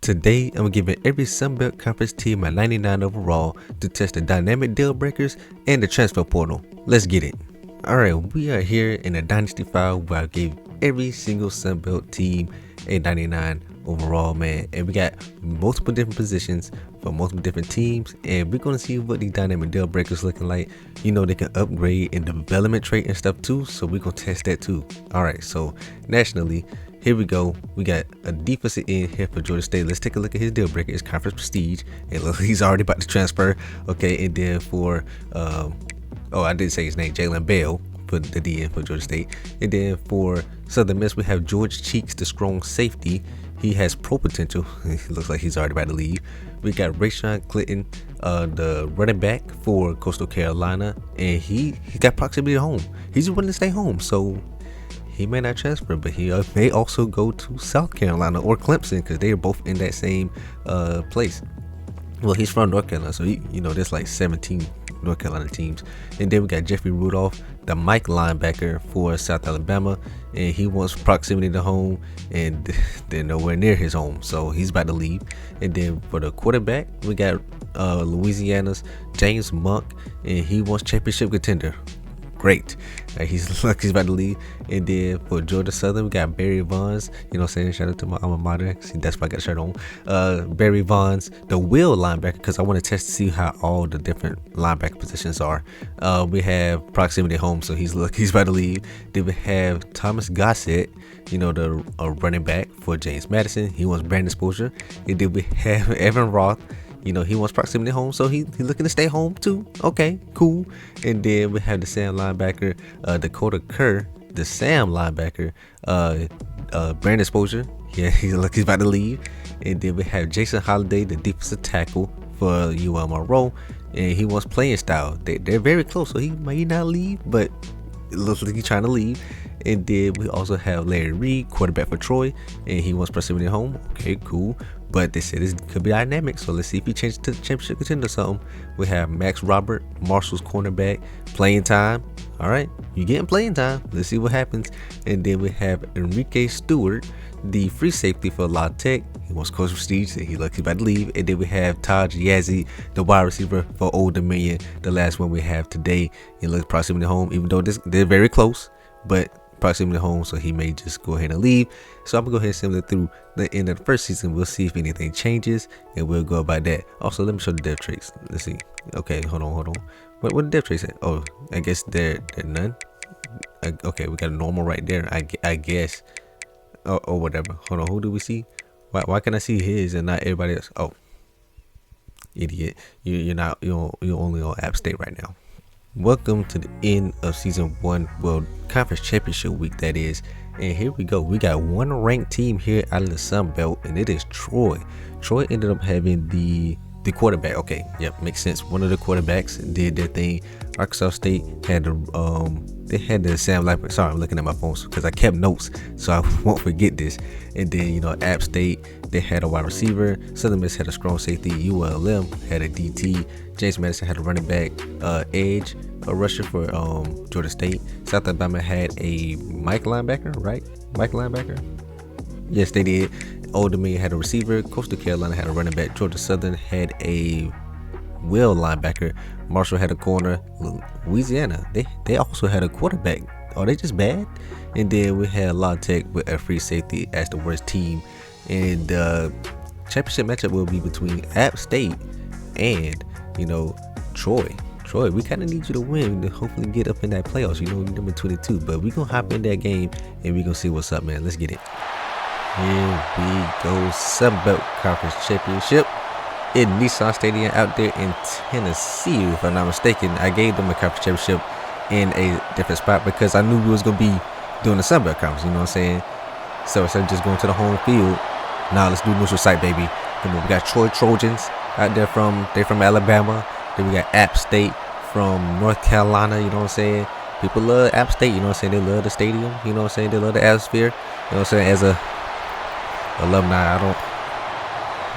Today, I'm giving every Sunbelt Conference team a 99 overall to test the dynamic deal breakers and the transfer portal. Let's get it. Alright, we are here in a Dynasty file where I gave every single Sunbelt team a 99 overall, man. And we got multiple different positions for multiple different teams. And we're going to see what these dynamic deal breakers looking like. You know, they can upgrade and development trait and stuff too. So we're going to test that too. Alright, so nationally, here we go. We got a defensive end here for Georgia State. Let's take a look at his deal breaker. It's conference prestige. And look, he's already about to transfer. Okay, and then for I didn't say his name, Jalen Bell for the DN for Georgia State. And then for Southern Miss, we have George Cheeks, the strong safety. He has pro potential. It looks like he's already about to leave. We got Rayshawn Clinton, the running back for Coastal Carolina, and he got proximity to home. He's willing to stay home, so he may not transfer, but he may also go to South Carolina or Clemson because they are both in that same place. Well, he's from North Carolina, so there's like 17 North Carolina teams. And then we got Jeffrey Rudolph, the Mike linebacker for South Alabama, and he wants proximity to home, and they're nowhere near his home, so he's about to leave. And then for the quarterback, we got Louisiana's James Monk, and he wants championship contender. Great. He's about to leave. And then for Georgia Southern, we got Barry Bonds. Shout out to my alma mater. See, that's why I got a shirt on. Barry Bonds, the will linebacker, because I want to test to see how all the different linebacker positions are. We have proximity home, so he's about to leave. Then we have Thomas Gossett, the running back for James Madison. He wants brand exposure. And then we have Evan Roth. He wants proximity home, so he's looking to stay home too. Okay, cool. And then we have the Sam linebacker, Dakota Kerr, the Sam linebacker, brand exposure. Yeah, he's about to leave. And then we have Jason Holiday, the defensive tackle for UL Monroe, and he wants playing style. They're very close, so he might not leave, but it looks like he's trying to leave. And then we also have Larry Reed, quarterback for Troy, and he wants proximity home. Okay, cool. But they said this could be dynamic, so let's see if he changes to the championship contender or something. We have Max Robert, Marshall's cornerback, playing time. All right, you're getting playing time. Let's see what happens. And then we have Enrique Stewart, the free safety for La Tech. He wants coach prestige, and he's about to leave. And then we have Taj Yazzie, the wide receiver for Old Dominion, the last one we have today. He looks proximity home, even though they're very close, but proximity home, so he may just go ahead and leave. So I'm gonna go ahead and send it through the end of the first season. We'll see if anything changes, and we'll go about that. Also, let me show the dev traits. Let's see. Okay, hold on. What the dev traits at? Oh, I guess they're none. Okay, we got a normal right there. I guess. Or whatever. Hold on. Who do we see? Why can I see his and not everybody else? Oh, idiot. You're only on App State right now. Welcome to the end of season 1, well, conference championship week, that is. And here we go. We got one ranked team here out of the Sun Belt, and it is Troy. Troy ended up having the quarterback. Okay, yep, makes sense. One of the quarterbacks did their thing. Arkansas State had the Sam linebacker. Sorry, I'm looking at my phone because I kept notes, so I won't forget this. And then App State, they had a wide receiver. Southern Miss had a strong safety. ULM had a DT. James Madison had a running back, edge, a rusher for Georgia State. South Alabama had a Mike linebacker, right? Mike linebacker. Yes, they did. Old Dominion had a receiver. Coastal Carolina had a running back. Georgia Southern had a will linebacker. Marshall had a corner. Louisiana, they also had a quarterback. Are they just bad? And then we had La Tech with a free safety as the worst team. And the championship matchup will be between App State and Troy. Troy, we kind of need you to win to hopefully get up in that playoffs. Number 22. But we gonna hop in that game and we gonna see what's up, man. Let's get it. Here we go. Sunbelt Conference Championship in Nissan Stadium out there in Tennessee, if I'm not mistaken. I gave them a conference championship in a different spot because I knew we was gonna be doing the Sunbelt Conference. You know what I'm saying? So instead of just going to the home field, now let's do neutral site, baby. Come on, we got Troy Trojans out there from Alabama. Then we got App State from North Carolina. You know what I'm saying? People love App State. You know what I'm saying? They love the stadium. You know what I'm saying? They love the atmosphere. You know what I'm saying? As a alumni, I don't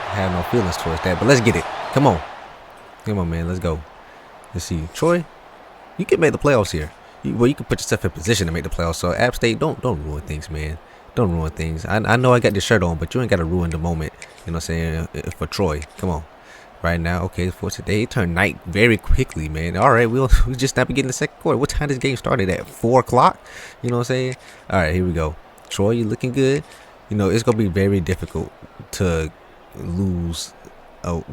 have no feelings towards that. But let's get it. Come on, man. Let's go. Let's see. Troy, you can make the playoffs here. You can put yourself in position to make the playoffs. So App State, don't ruin things, man. Don't ruin things. I know I got this shirt on, but you ain't gotta ruin the moment. You know what I'm saying? For Troy, come on. Right now, okay, for today, it turned night very quickly, man. All right, we just not beginning the second quarter. What time this game started at? 4 o'clock? You know what I'm saying? All right, here we go. Troy, you looking good. You know, it's gonna be very difficult to lose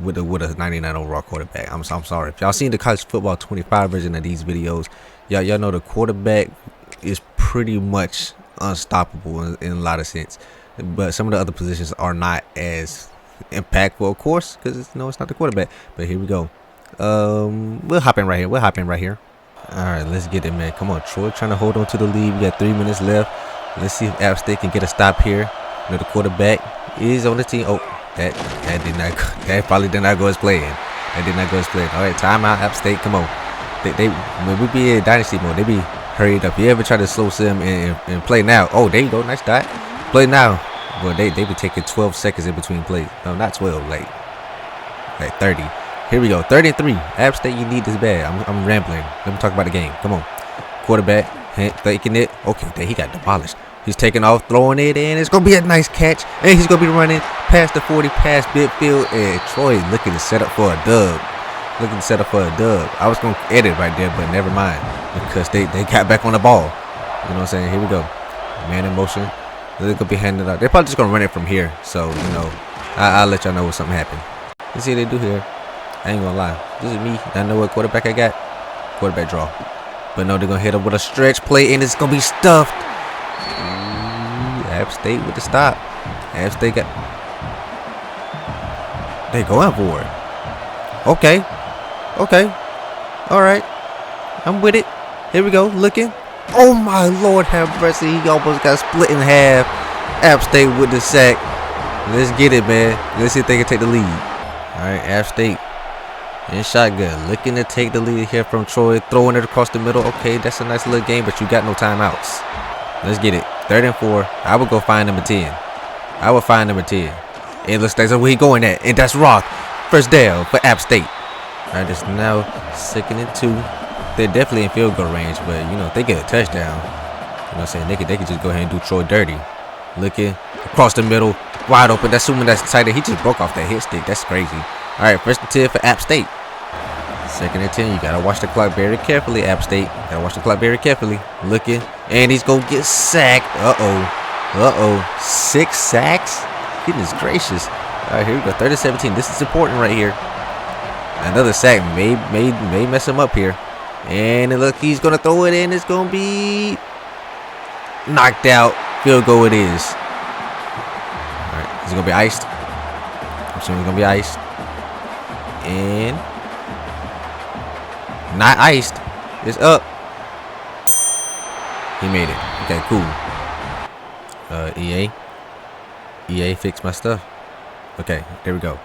with a 99 overall quarterback. I'm sorry. If y'all seen the college football 25 version of these videos, y'all know the quarterback is pretty much unstoppable in a lot of sense. But some of the other positions are not as impactful, of course, because it's not the quarterback. But here we go. We'll hop in right here. All right, let's get it, man. Come on, Troy, trying to hold on to the lead. We got 3 minutes left. Let's see if App State can get a stop here. You know, the quarterback is on the team. Oh, that probably did not go as planned. That did not go as planned. All right, timeout, App State. Come on. They when we be in dynasty mode, they be hurried up. You ever try to slow sim and play now? Oh, there you go. Nice dot. Play now. Well, they be taking 12 seconds in between plays. No, not 12. Like 30. Here we go. 33. App State, you need this bad. I'm rambling. Let me talk about the game. Come on. Quarterback, taking it. Okay, there he got demolished. He's taking off, throwing it in. It's gonna be a nice catch, and he's gonna be running past the 40, past midfield, and Troy looking to set up for a dub. I was gonna edit right there, but never mind, because they got back on the ball. You know what I'm saying? Here we go. Man in motion. They're gonna be handing it out. They're probably just gonna run it from here. So I'll let y'all know when something happened. Let's see what they do here. I ain't gonna lie. This is me. I know what quarterback I got. Quarterback draw. But no, they're gonna hit him with a stretch play, and it's gonna be stuffed. App State with the stop. App State got. They going for it. Okay. All right. I'm with it. Here we go. Looking. Oh my Lord, have mercy. He almost got split in half. App State with the sack. Let's get it, man. Let's see if they can take the lead. All right, App State in shotgun, looking to take the lead here from Troy, throwing it across the middle. Okay, that's a nice little game, but you got no timeouts. Let's get it. 3rd and 4. I would go find number 10. It looks like that's where he going at, and that's Roc. First down for App State. All right, it's now 2nd and 2. They're definitely in field goal range, but if they get a touchdown, what I'm saying, they could just go ahead and do Troy dirty. Looking across the middle, wide open. That's assuming that's tight. He just broke off that hit stick. That's crazy. All right, 1st and 10 for App State. 2nd and 10. You gotta watch the clock very carefully, App State. Looking, and he's gonna get sacked. Uh oh. 6 sacks. Goodness gracious. All right, here we go. 3rd and 17. This is important right here. Another sack may mess him up here. And look, he's gonna throw it in. It's gonna be knocked out. Field goal it is. All right, is it gonna be iced? I'm assuming it's gonna be iced. And not iced. It's up. He made it. Okay, cool. EA, fix my stuff. Okay, there we go.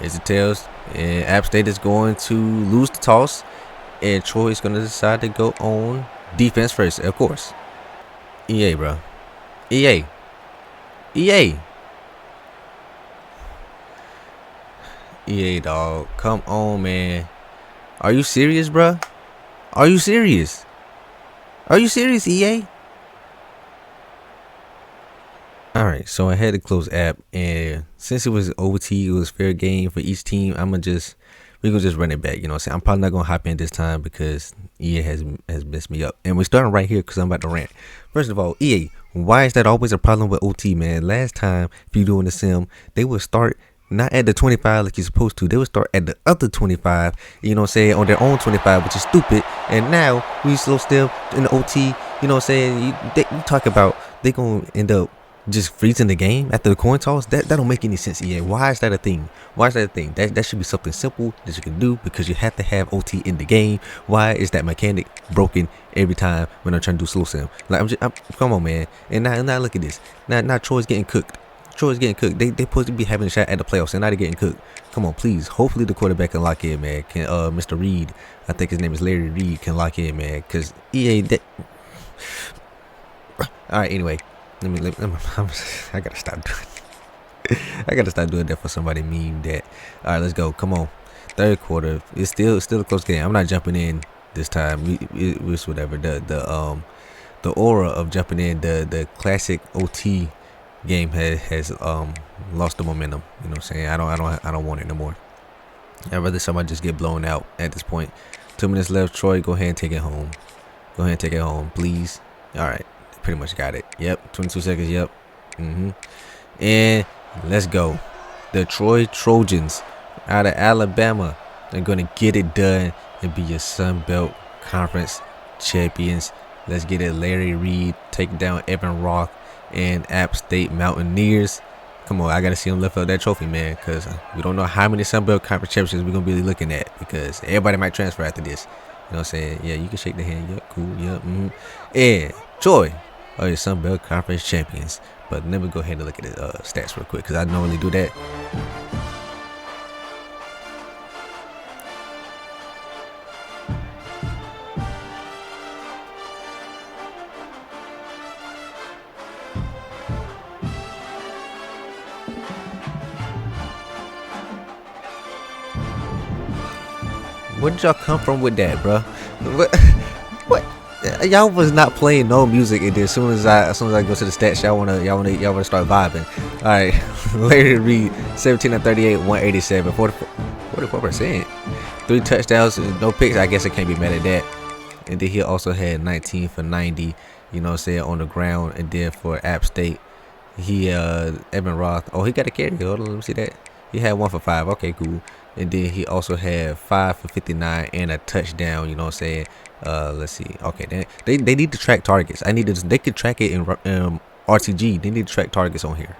Here's the tails. And App State is going to lose the toss. And Troy is going to decide to go on defense first, of course. EA, bro. EA, dog. Come on, man. Are you serious, bro? Are you serious, EA? Alright, so I had to close app, and since it was OT, it was fair game for each team. we're gonna just run it back. You know what I'm saying? I'm probably not gonna hop in this time because EA has messed me up. And we're starting right here because I'm about to rant. First of all, EA, why is that always a problem with OT, man? Last time, if you're doing the sim, they would start not at the 25 like you're supposed to. They would start at the other 25, you know what I'm saying, on their own 25, which is stupid. And now we slow still in the OT, you know what I'm saying? You talk about they gonna end up just freezing the game after the coin toss. That don't make any sense, EA. Why is that a thing? That should be something simple that you can do, because you have to have OT in the game. Why is that mechanic broken every time when I'm trying to do slow sim? Like, come on, man. And now look at this. Now Troy's getting cooked. They supposed to be having a shot at the playoffs, and now they're getting cooked. Come on, please. Hopefully the quarterback can lock in, man. Can Mr. Reed, I think his name is Larry Reed, can lock in, man. Cause EA that. All right. Anyway, I gotta stop doing. I gotta stop doing that for somebody mean that. All right, let's go. Come on. 3rd quarter. It's still a close game. I'm not jumping in this time. It's whatever. the aura of jumping in. The classic OT game has lost the momentum. You know what I'm saying? I don't want it no more. I'd rather somebody just get blown out at this point. 2 minutes left. Troy, go ahead and take it home. Go ahead and take it home, please. All right, pretty much got it. Yep, 22 seconds. Yep. And let's go. The Troy Trojans out of Alabama are gonna get it done and be your Sun Belt Conference champions. Let's get it. Larry Reed take down Evan Roc and App State Mountaineers. Come on, I gotta see him lift up that trophy, man, because we don't know how many Sun Belt Conference championships we're gonna be looking at, because everybody might transfer after this. You know what I'm saying? Yeah, you can shake the hand. Yep, cool. Yep. And Troy are your Sun Belt Conference champions. But let me go ahead and look at the stats real quick, because I normally do that. Where did y'all come from with that, bro? What? Y'all was not playing no music, and then as soon as I go to the stats, y'all wanna start vibing. All right, Larry Reed, 17 of 38, 187, 44%, 3 touchdowns, no picks. I guess I can't be mad at that. And then he also had 19 for 90. You know what I'm saying, on the ground. And then for App State, he Evan Roth. Oh, he got a carry. Hold on, let me see that. He had 1 for 5. Okay, cool. And then he also had 5 for 59 and a touchdown. You know what I'm saying? Let's see. Okay, they need to track targets. They could track it in RTG. They need to track targets on here.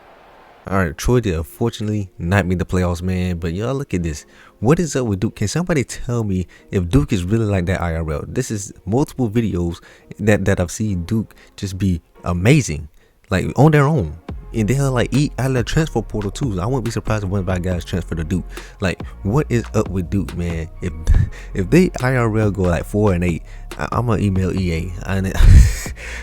All right, Troy did unfortunately not make the playoffs, man. But y'all look at this. What is up with Duke? Can somebody tell me if Duke is really like that IRL? This is multiple videos that I've seen Duke just be amazing, like on their own. And they'll like eat out of the transfer portal too. So I wouldn't be surprised if one of our guys transfer to Duke. Like, what is up with Duke, man? If they IRL go like 4-8, I'm gonna email EA,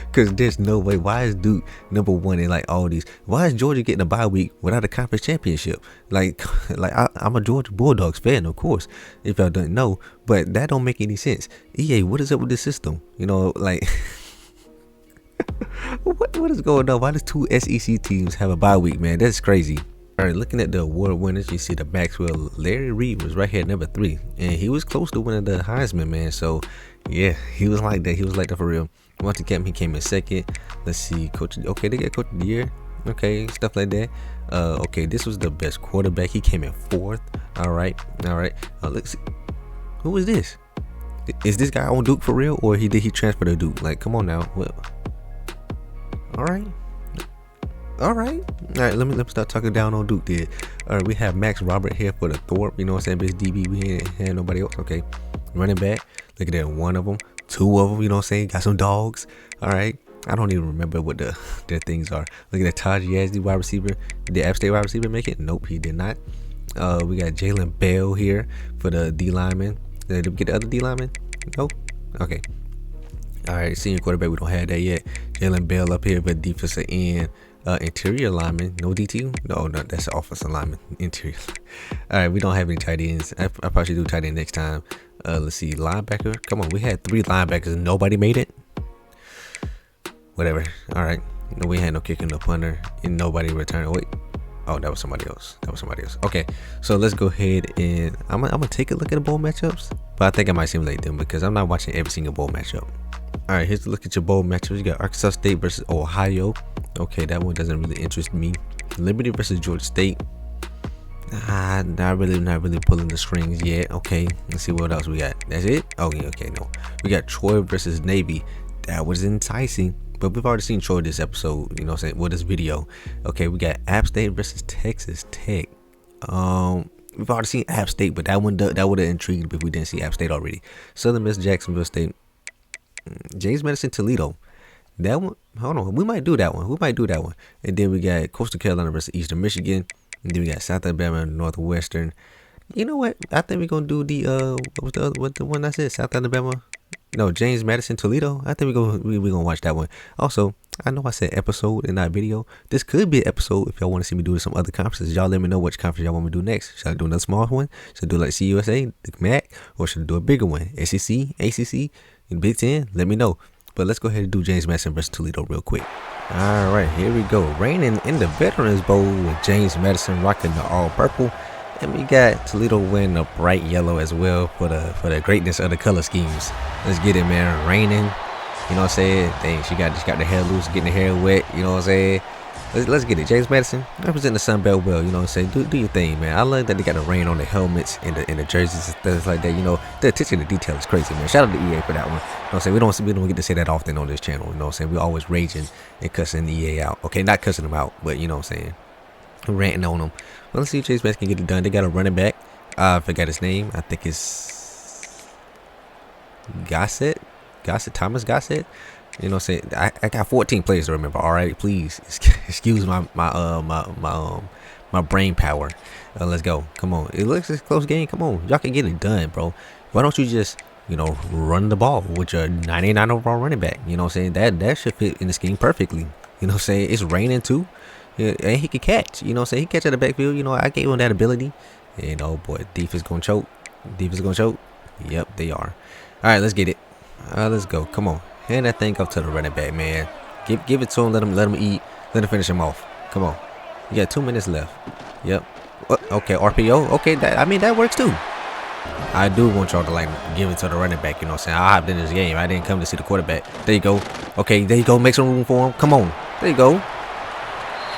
because there's no way. Why is Duke #1 in like all these? Why is Georgia getting a bye week without a conference championship? Like I'm a Georgia Bulldogs fan, of course, if y'all don't know, but that don't make any sense. EA, what is up with this system? You know, like. What is going on? Why does 2 SEC teams have a bye week, man? That's crazy. All right, looking at the award winners, you see the Maxwell. Larry Reed was right here at #3, and he was close to winning the Heisman, man. So yeah, he was like that. He was like that for real. Once he came in second. Let's see, coach. Okay, they get coach of the year. Okay, stuff like that. Okay, this was the best quarterback. He came in 4th. All right. Let's see. Who is this? Is this guy on Duke for real, or did he transfer to Duke? Like, come on now. Well. All right. Let me start talking down on Duke. Did all right? We have Max Robert here for the Thorpe. You know what I'm saying? Best DB. We ain't had nobody else. Okay, running back. Look at that. 1 of them, 2 of them. You know what I'm saying? Got some dogs. All right. I don't even remember what their things are. Look at that. Taj Yazdi, wide receiver. Did App State wide receiver make it? Nope, he did not. We got Jalen Bell here for the D lineman. Did we get the other D lineman? Nope. Okay. All right, senior quarterback, we don't have that yet. Jalen Bell up here, but defensive end, interior lineman, no DT. No, that's the offensive lineman, interior. All right, we don't have any tight ends. I probably should do tight end next time. Let's see, linebacker. Come on, we had 3 linebackers and nobody made it. Whatever. All right, no, we had no kicker, no punter, and nobody returned. Wait, oh, that was somebody else. Okay, so let's go ahead and I'm gonna take a look at the bowl matchups, but I think I might simulate them because I'm not watching every single bowl matchup. All right, here's a look at your bowl matchups. You got Arkansas State versus Ohio. Okay, that one doesn't really interest me. Liberty versus Georgia State. Not really pulling the strings yet. Okay, let's see what else we got. That's it. Oh yeah, okay, no. We got Troy versus Navy. That was enticing, but we've already seen Troy this episode. You know what I'm saying? Well, this video. Okay, we got App State versus Texas Tech. We've already seen App State, but that would have intrigued if we didn't see App State already. Southern Miss, Jacksonville State. James Madison, Toledo. That one, hold on, we might do that one. And then we got Coastal Carolina versus Eastern Michigan. And then we got South Alabama and Northwestern. You know what? I think we're gonna do the what the one I said, South Alabama. No, James Madison, Toledo. I think we're gonna watch that one. Also, I know I said episode and not video. This could be an episode if y'all want to see me do some other conferences. Y'all let me know which conference y'all want me to do next. Should I do another small one? Should I do like CUSA, the MAC, or should I do a bigger one? SEC, ACC, and Big Ten? Let me know. But let's go ahead and do James Madison versus Toledo real quick. All right, here we go. Reigning in the Veterans Bowl with James Madison rocking the all purple. And we got Toledo wearing the bright yellow as well for the greatness of the color schemes. Let's get it, man. Reigning. You know what I'm saying? Dang, she got the hair loose, getting the hair wet. You know what I'm saying? Let's get it. James Madison, represent the Sun Belt well. You know what I'm saying? Do your thing, man. I love that they got the rain on the helmets and the jerseys and things like that. You know, the attention to detail is crazy, man. Shout out to EA for that one. You know what I'm saying? We don't get to say that often on this channel. You know what I'm saying? We always raging and cussing EA out. Okay, not cussing them out, but you know what I'm saying? Ranting on them. Well, let's see if James Madison can get it done. They got a running back. I forgot his name. I think it's Gossett. Thomas Gossett. You know what I'm saying? I got 14 players to remember. All right, please excuse my brain power. Let's go. Come on. It looks like a close game. Come on, y'all can get it done, bro. Why don't you just run the ball with your 99 overall running back? You know what I'm saying? That should fit in the scheme perfectly. You know what I'm saying? It's raining too, and he can catch. You know what I'm saying? He catch at the backfield. You know, I gave him that ability. And oh boy, defense gonna choke. Defense gonna choke. Yep, they are. All right, let's get it. Let's go. Come on. Hand that thing up to the running back, man. Give it to him. Let him eat. Let him finish him off. Come on. You got 2 minutes left. Yep. Okay, RPO. Okay, that works too. I do want y'all to give it to the running back. You know what I'm saying? I hopped in this game. I didn't come to see the quarterback. There you go. Okay, there you go. Make some room for him. Come on. There you go.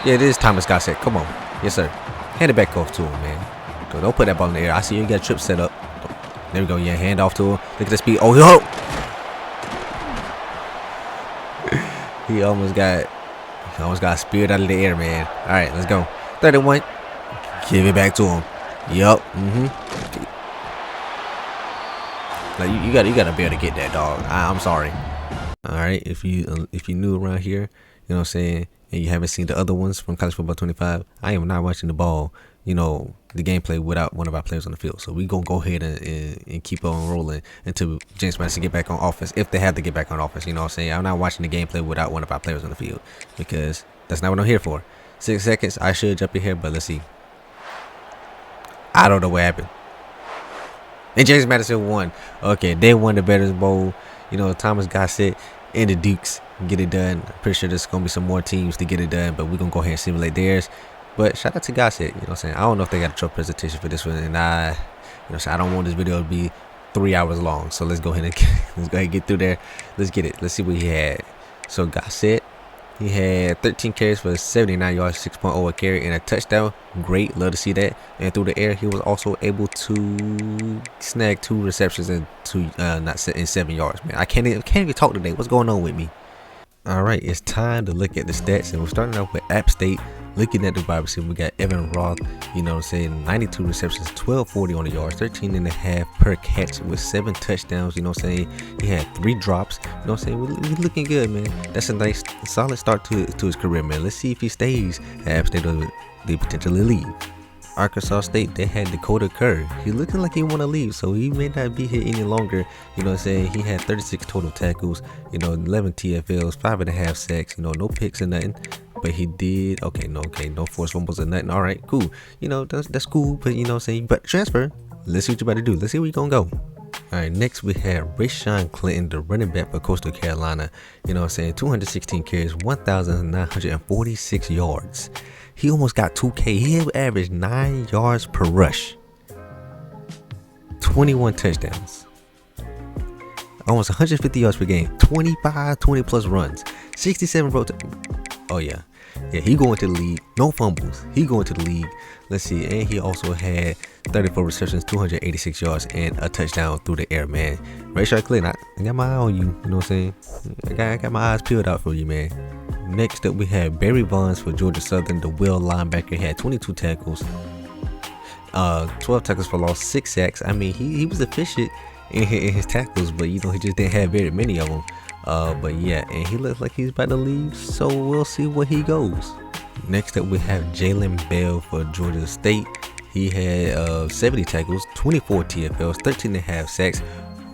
Yeah, it is Thomas Gossett. Come on. Yes, sir. Hand it back off to him, man. Don't put that ball in the air. I see you got a trip set up. There we go. Yeah, hand off to him. Look at the speed. Oh, yo. He almost got speared out of the air, man. All right, let's go. 31. Give it back to him. Yup. Like you gotta be able to get that, dog. I'm sorry. All right, if you new around here, you know what I'm saying, and you haven't seen the other ones from College Football 25, I am not watching the ball. The gameplay without one of our players on the field. So we gonna go ahead and keep on rolling until James Madison get back on offense, if they have to get back on offense. You know what I'm saying? I'm not watching the gameplay without one of our players on the field, because that's not what I'm here for. 6 seconds. I should jump in here, but let's see. I don't know what happened. And James Madison won. Okay, they won the Veterans Bowl. Thomas Gossett and the Dukes get it done. I'm pretty sure there's gonna be some more teams to get it done, but we're gonna go ahead and simulate theirs. But shout out to Gossett, you know what I'm saying? I don't know if they got a truck presentation for this one, and I don't want this video to be 3 hours long. So let's go ahead and get through there. Let's get it. Let's see what he had. So Gossett, he had 13 carries for 79 yards, 6.0 a carry, and a touchdown. Great, love to see that. And through the air, he was also able to snag 2 receptions and 7 yards. Man, I can't even talk today. What's going on with me? All right, it's time to look at the stats, and we're starting off with App State. Looking at the wide receiver, we got Evan Roth, you know what I'm saying, 92 receptions, 1240 on the yards, 13.5 per catch with 7 touchdowns, you know what I'm saying. He had 3 drops, you know what I'm saying. We're looking good, man. That's a nice, solid start to his career, man. Let's see if he stays at App State or they potentially leave. Arkansas State, they had Dakota Kerr. He looking like he want to leave, so he may not be here any longer. You know what I'm saying? He had 36 total tackles, 11 TFLs, 5.5 sacks, no picks or nothing. But he did, no forced fumbles or nothing. All right, cool. That's cool, but you know what I'm saying? But transfer, let's see what you about to do. Let's see where you going to go. All right, next we have Rashawn Clinton, the running back for Coastal Carolina. You know what I'm saying? 216 carries, 1,946 yards. He almost got 2K. He averaged 9 yards per rush. 21 touchdowns. Almost 150 yards per game. 20 plus runs. 67 Oh yeah. Yeah, he going to the league. No fumbles. He going to the league. Let's see. And he also had 34 receptions, 286 yards, and a touchdown through the air, man. Rashawn Clinton, I got my eye on you. You know what I'm saying? I got my eyes peeled out for you, man. Next up, we have Barry Bonds for Georgia Southern. The will linebacker. He had 22 tackles, 12 tackles for loss, 6 sacks. I mean, he was efficient in his tackles, but he just didn't have very many of them. But yeah, and he looks like he's about to leave, so we'll see where he goes. Next up, we have Jalen Bell for Georgia State. He had 70 tackles, 24 TFLs, 13.5 sacks.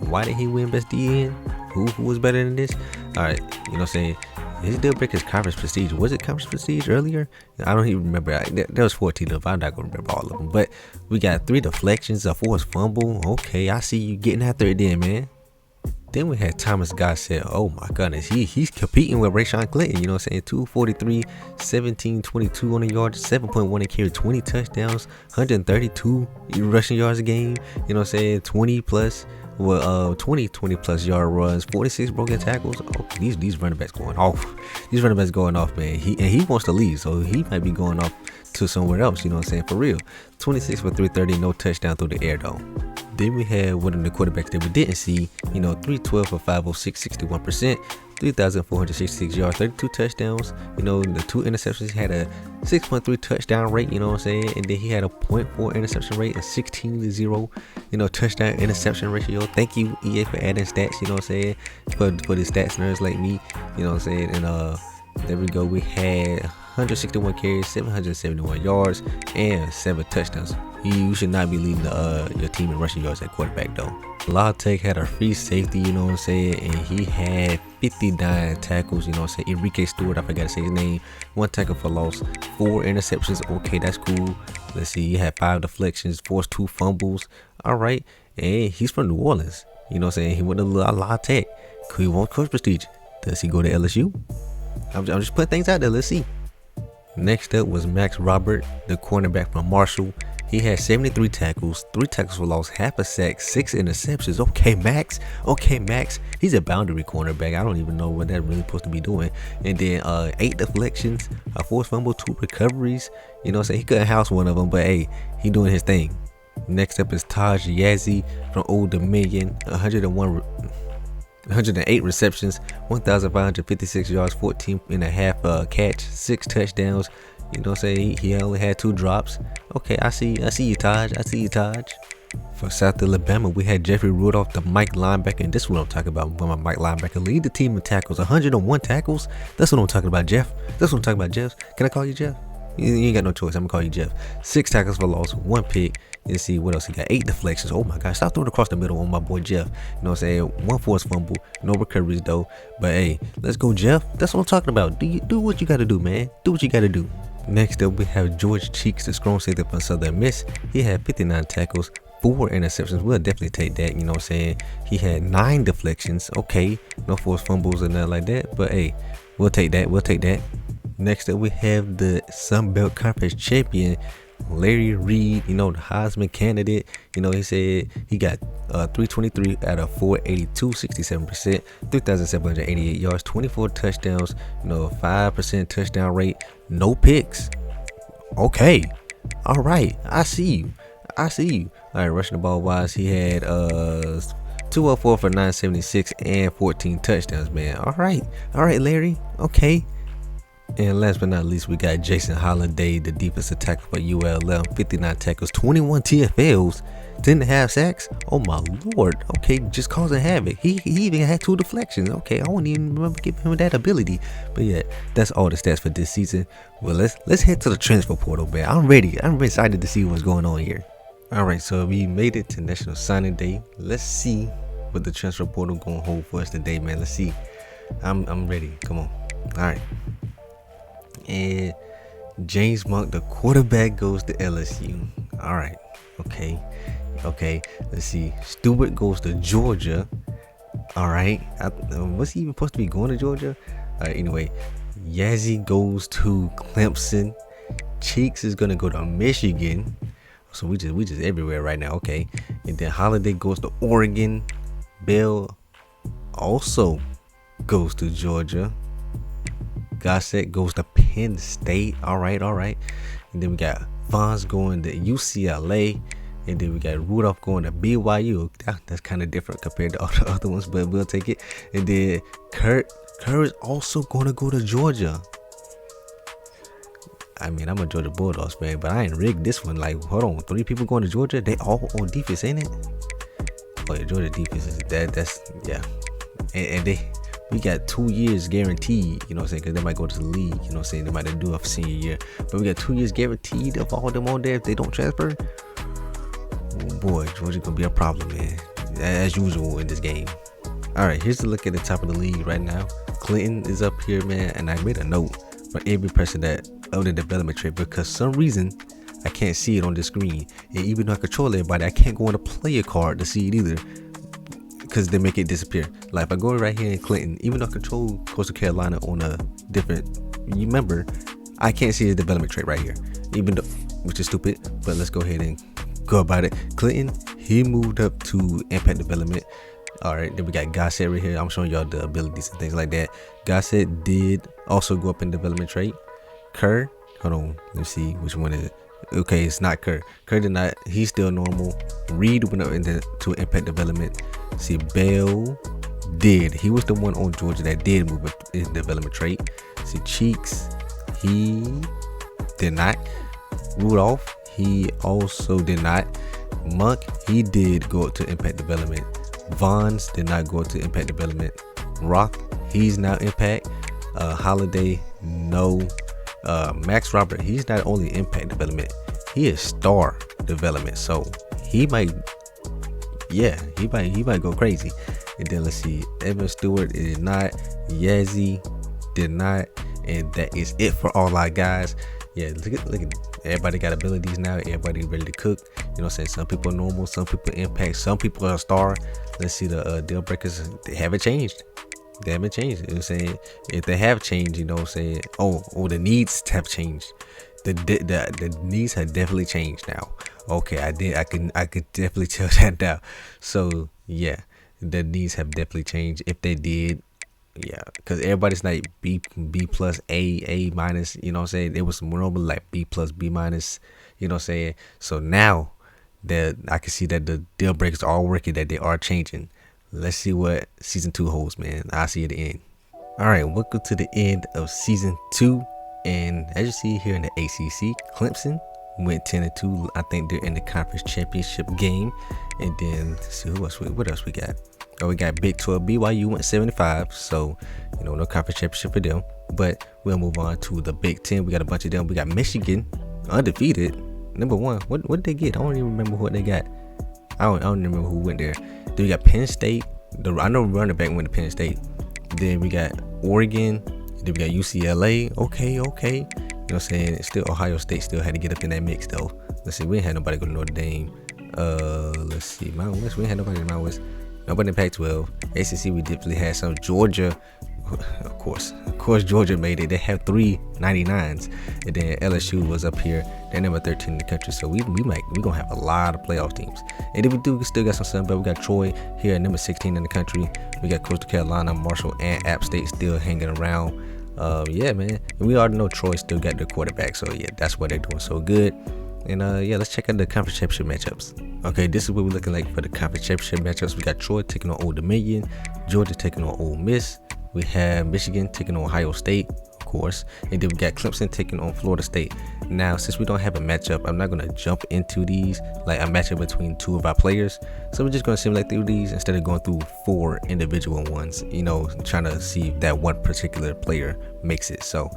Why did he win Best DN? Who was better than this? All right, you know what I'm saying? His deal breaker is conference prestige. Was it conference prestige earlier? I don't even remember. There was 14 of them. I'm not going to remember all of them. But we got 3 deflections, a forced fumble. Okay, I see you getting after it then, man. Then we had Thomas Gossett. Oh my goodness, he's competing with Rayshon Clinton, you know what I'm saying? 243, 1722 on the yard, 7.1 and carry, 20 touchdowns, 132 rushing yards a game, you know what I'm saying? 20 plus plus yard runs, 46 broken tackles. Oh, these running backs going off. These running backs going off, man. He wants to leave, so he might be going off to somewhere else, you know what I'm saying? For real. 26 for 330, no touchdown through the air though. Then we had one of the quarterbacks that we didn't see, you know, 312 for 506, 61%, 3,466 yards, 32 touchdowns. You know, the 2 interceptions, he had a 6.3 touchdown rate, you know what I'm saying? And then he had a 0.4 interception rate and 16-0, you know, touchdown interception ratio. Thank you, EA, for adding stats, you know what I'm saying? For the stats nerds like me, you know what I'm saying? And there we go. We had 161 carries, 771 yards, and 7 touchdowns. You should not be leading your team in rushing yards at quarterback though. Tech had a free safety, you know what I'm saying, and he had 59 tackles, you know what I'm saying. Enrique Stewart, I forgot to say his name. 1 tackle for loss, 4 interceptions. Okay, that's cool. Let's see, he had 5 deflections, forced 2 fumbles. All right, and he's from New Orleans, you know what I'm saying. He went to La Tech. He won coach prestige. Does he go to LSU? I'm just putting things out there. Let's see. Next up was Max Robert, the cornerback from Marshall. He had 73 tackles, 3 tackles for loss, half a sack, 6 interceptions. Okay, Max. He's a boundary cornerback. I don't even know what that's really supposed to be doing. And then 8 deflections, a forced fumble, 2 recoveries. You know what I'm saying? He couldn't house one of them, but hey, he doing his thing. Next up is Taj Yazzie from Old Dominion, 108 receptions, 1,556 yards, 14 and a half catch, 6 touchdowns. You know what I'm saying? He only had 2 drops. Okay, I see you, Taj. For South Alabama, we had Jeffrey Rudolph, the Mike linebacker, and this is what I'm talking about. When my Mike linebacker lead the team in tackles, 101 tackles. That's what I'm talking about, Jeff. Jeff. Can I call you Jeff? You ain't got no choice. I'm gonna call you Jeff. 6 tackles for loss, 1 pick. You see what else he got? 8 deflections. Oh my gosh, stop throwing across the middle on my boy Jeff. You know what I'm saying? 1 forced fumble, no recoveries though. But hey, let's go, Jeff. That's what I'm talking about. Do what you gotta do, man. Do what you gotta do. Next up, we have George Cheeks, the strong safety from Southern Miss. He had 59 tackles, 4 interceptions. We'll definitely take that, you know what I'm saying? He had 9 deflections. Okay, no forced fumbles or nothing like that. But hey, we'll take that. Next up, we have the Sun Belt Conference champion, Larry Reed, you know, the Heisman candidate. You know, he said he got 323 out of 482, 67%, 3,788 yards, 24 touchdowns, you know, 5% touchdown rate, no picks. Okay, all right, I see you. All right, rushing the ball wise, he had 204 for 976 and 14 touchdowns, man. All right, Larry. Okay. And last but not least, we got Jason Holliday, the defensive tackle for ULM, 59 tackles, 21 TFLs, 10.5 sacks. Oh my lord. Okay, just causing havoc. He even had 2 deflections. Okay, I won't even remember giving him that ability. But yeah, that's all the stats for this season. Well, let's head to the transfer portal, man. I'm ready. I'm excited to see what's going on here. All right, so we made it to National Signing Day. Let's see what the transfer portal gonna hold for us today, man. Let's see. I'm ready. Come on. All right. And James Monk, the quarterback, goes to LSU. All right. Okay. Let's see. Stewart goes to Georgia. All right. Was he even supposed to be going to Georgia? All right. Anyway, Yazzie goes to Clemson. Cheeks is gonna go to Michigan. So we just everywhere right now. Okay. And then Holiday goes to Oregon. Bell also goes to Georgia. Gossett goes to Penn State. All right. And then we got Fonz going to UCLA. And then we got Rudolph going to BYU. That's kind of different compared to all the other ones, but we'll take it. And then Kerr is also going to go to Georgia. I mean, I'm a Georgia Bulldogs fan, but I ain't rigged this one. Like, hold on, 3 people going to Georgia? They all on defense, ain't it? Oh yeah, Georgia defense is that's yeah. And we got 2 years guaranteed, you know what I'm saying, because they might go to the league, you know what I'm saying, they might do a senior year, but we got 2 years guaranteed of all them on there if they don't transfer. Oh boy, Georgia gonna be a problem, man, as usual in this game. All right, here's a look at the top of the league right now. Clinton is up here, man, and I made a note for every person that of the development trade, because some reason I can't see it on the screen, and even though I control everybody, I can't go on the player card to see it either. because they make it disappear. Like if I go right here in Clinton, even though I control Coastal Carolina on a different member, I can't see his development trait right here, even though, which is stupid, but let's go ahead and go about it. Clinton, he moved up to impact development. All right, then we got Gossett right here. I'm showing y'all the abilities and things like that. Gossett did also go up in development trait. Kerr, hold on, let's see which one is it. Okay, it's not Kerr. Kerr did not. He's still normal. Reed went up to impact development. See, Bell did. He was the one on Georgia that did move up in development trait. See, Cheeks, he did not. Rudolph, he also did not. Monk, he did go up to impact development. Vons did not go up to impact development. Roc, he's now impact. Holiday, no. Max Robert, he's not only impact development, he is star development, so he might go crazy. And then let's see, Evan Stewart did not. Yazzie did not. And that is it for all our guys. Yeah, look at everybody got abilities now. Everybody ready to cook. You know what I'm saying? Some people are normal, some people impact, some people are a star. Let's see the deal breakers. They haven't changed. You know what I'm saying? If they have changed, you know what I'm saying? Oh, the needs have changed. The needs have definitely changed now. Okay, I could definitely tell that now. So yeah, the needs have definitely changed. If they did, yeah, because everybody's like B plus, A minus, you know what I'm saying? It was normal like B plus, B minus, you know what I'm saying? So now that I can see that the deal breakers are working, that they are changing. Let's see what season 2 holds, man. I'll see you at the end. All right, welcome to the end of season 2. And as you see here in the ACC, Clemson went 10-2. I think they're in the conference championship game. And then let's see what else we got. Oh, we got Big 12. BYU went 7-5. So, you know, no conference championship for them. But we'll move on to the Big 10. We got a bunch of them. We got Michigan, undefeated, number 1. What did they get? I don't even remember what they got. I don't remember who went there. Then we got Penn State. I know running back went to Penn State. Then we got Oregon. Then we got UCLA. Okay. You know what I'm saying? Still Ohio State still had to get up in that mix though. Let's see. We ain't had nobody go to Notre Dame. Let's see. Mountain West. We ain't had nobody in Mountain West. Nobody in Pac-12. ACC. We definitely had some. Georgia. Of course, Georgia made it. They have 3 99s, and then LSU was up here. They're number 13 in the country, so we gonna have a lot of playoff teams. And if we still got some Sun Belt. We got Troy here at number 16 in the country. We got Coastal Carolina, Marshall, and App State still hanging around. Yeah, man. And we already know Troy still got their quarterback, so yeah, that's why they're doing so good. And yeah, let's check out the conference championship matchups. Okay, this is what we're looking like for the conference championship matchups. We got Troy taking on Old Dominion, Georgia taking on Ole Miss. We have Michigan taking on Ohio State, of course, and then we got Clemson taking on Florida State. Now, since we don't have a matchup, I'm not going to jump into these like a matchup between 2 of our players. So we're just going to simulate through these instead of going through 4 individual ones, you know, trying to see if that one particular player makes it. So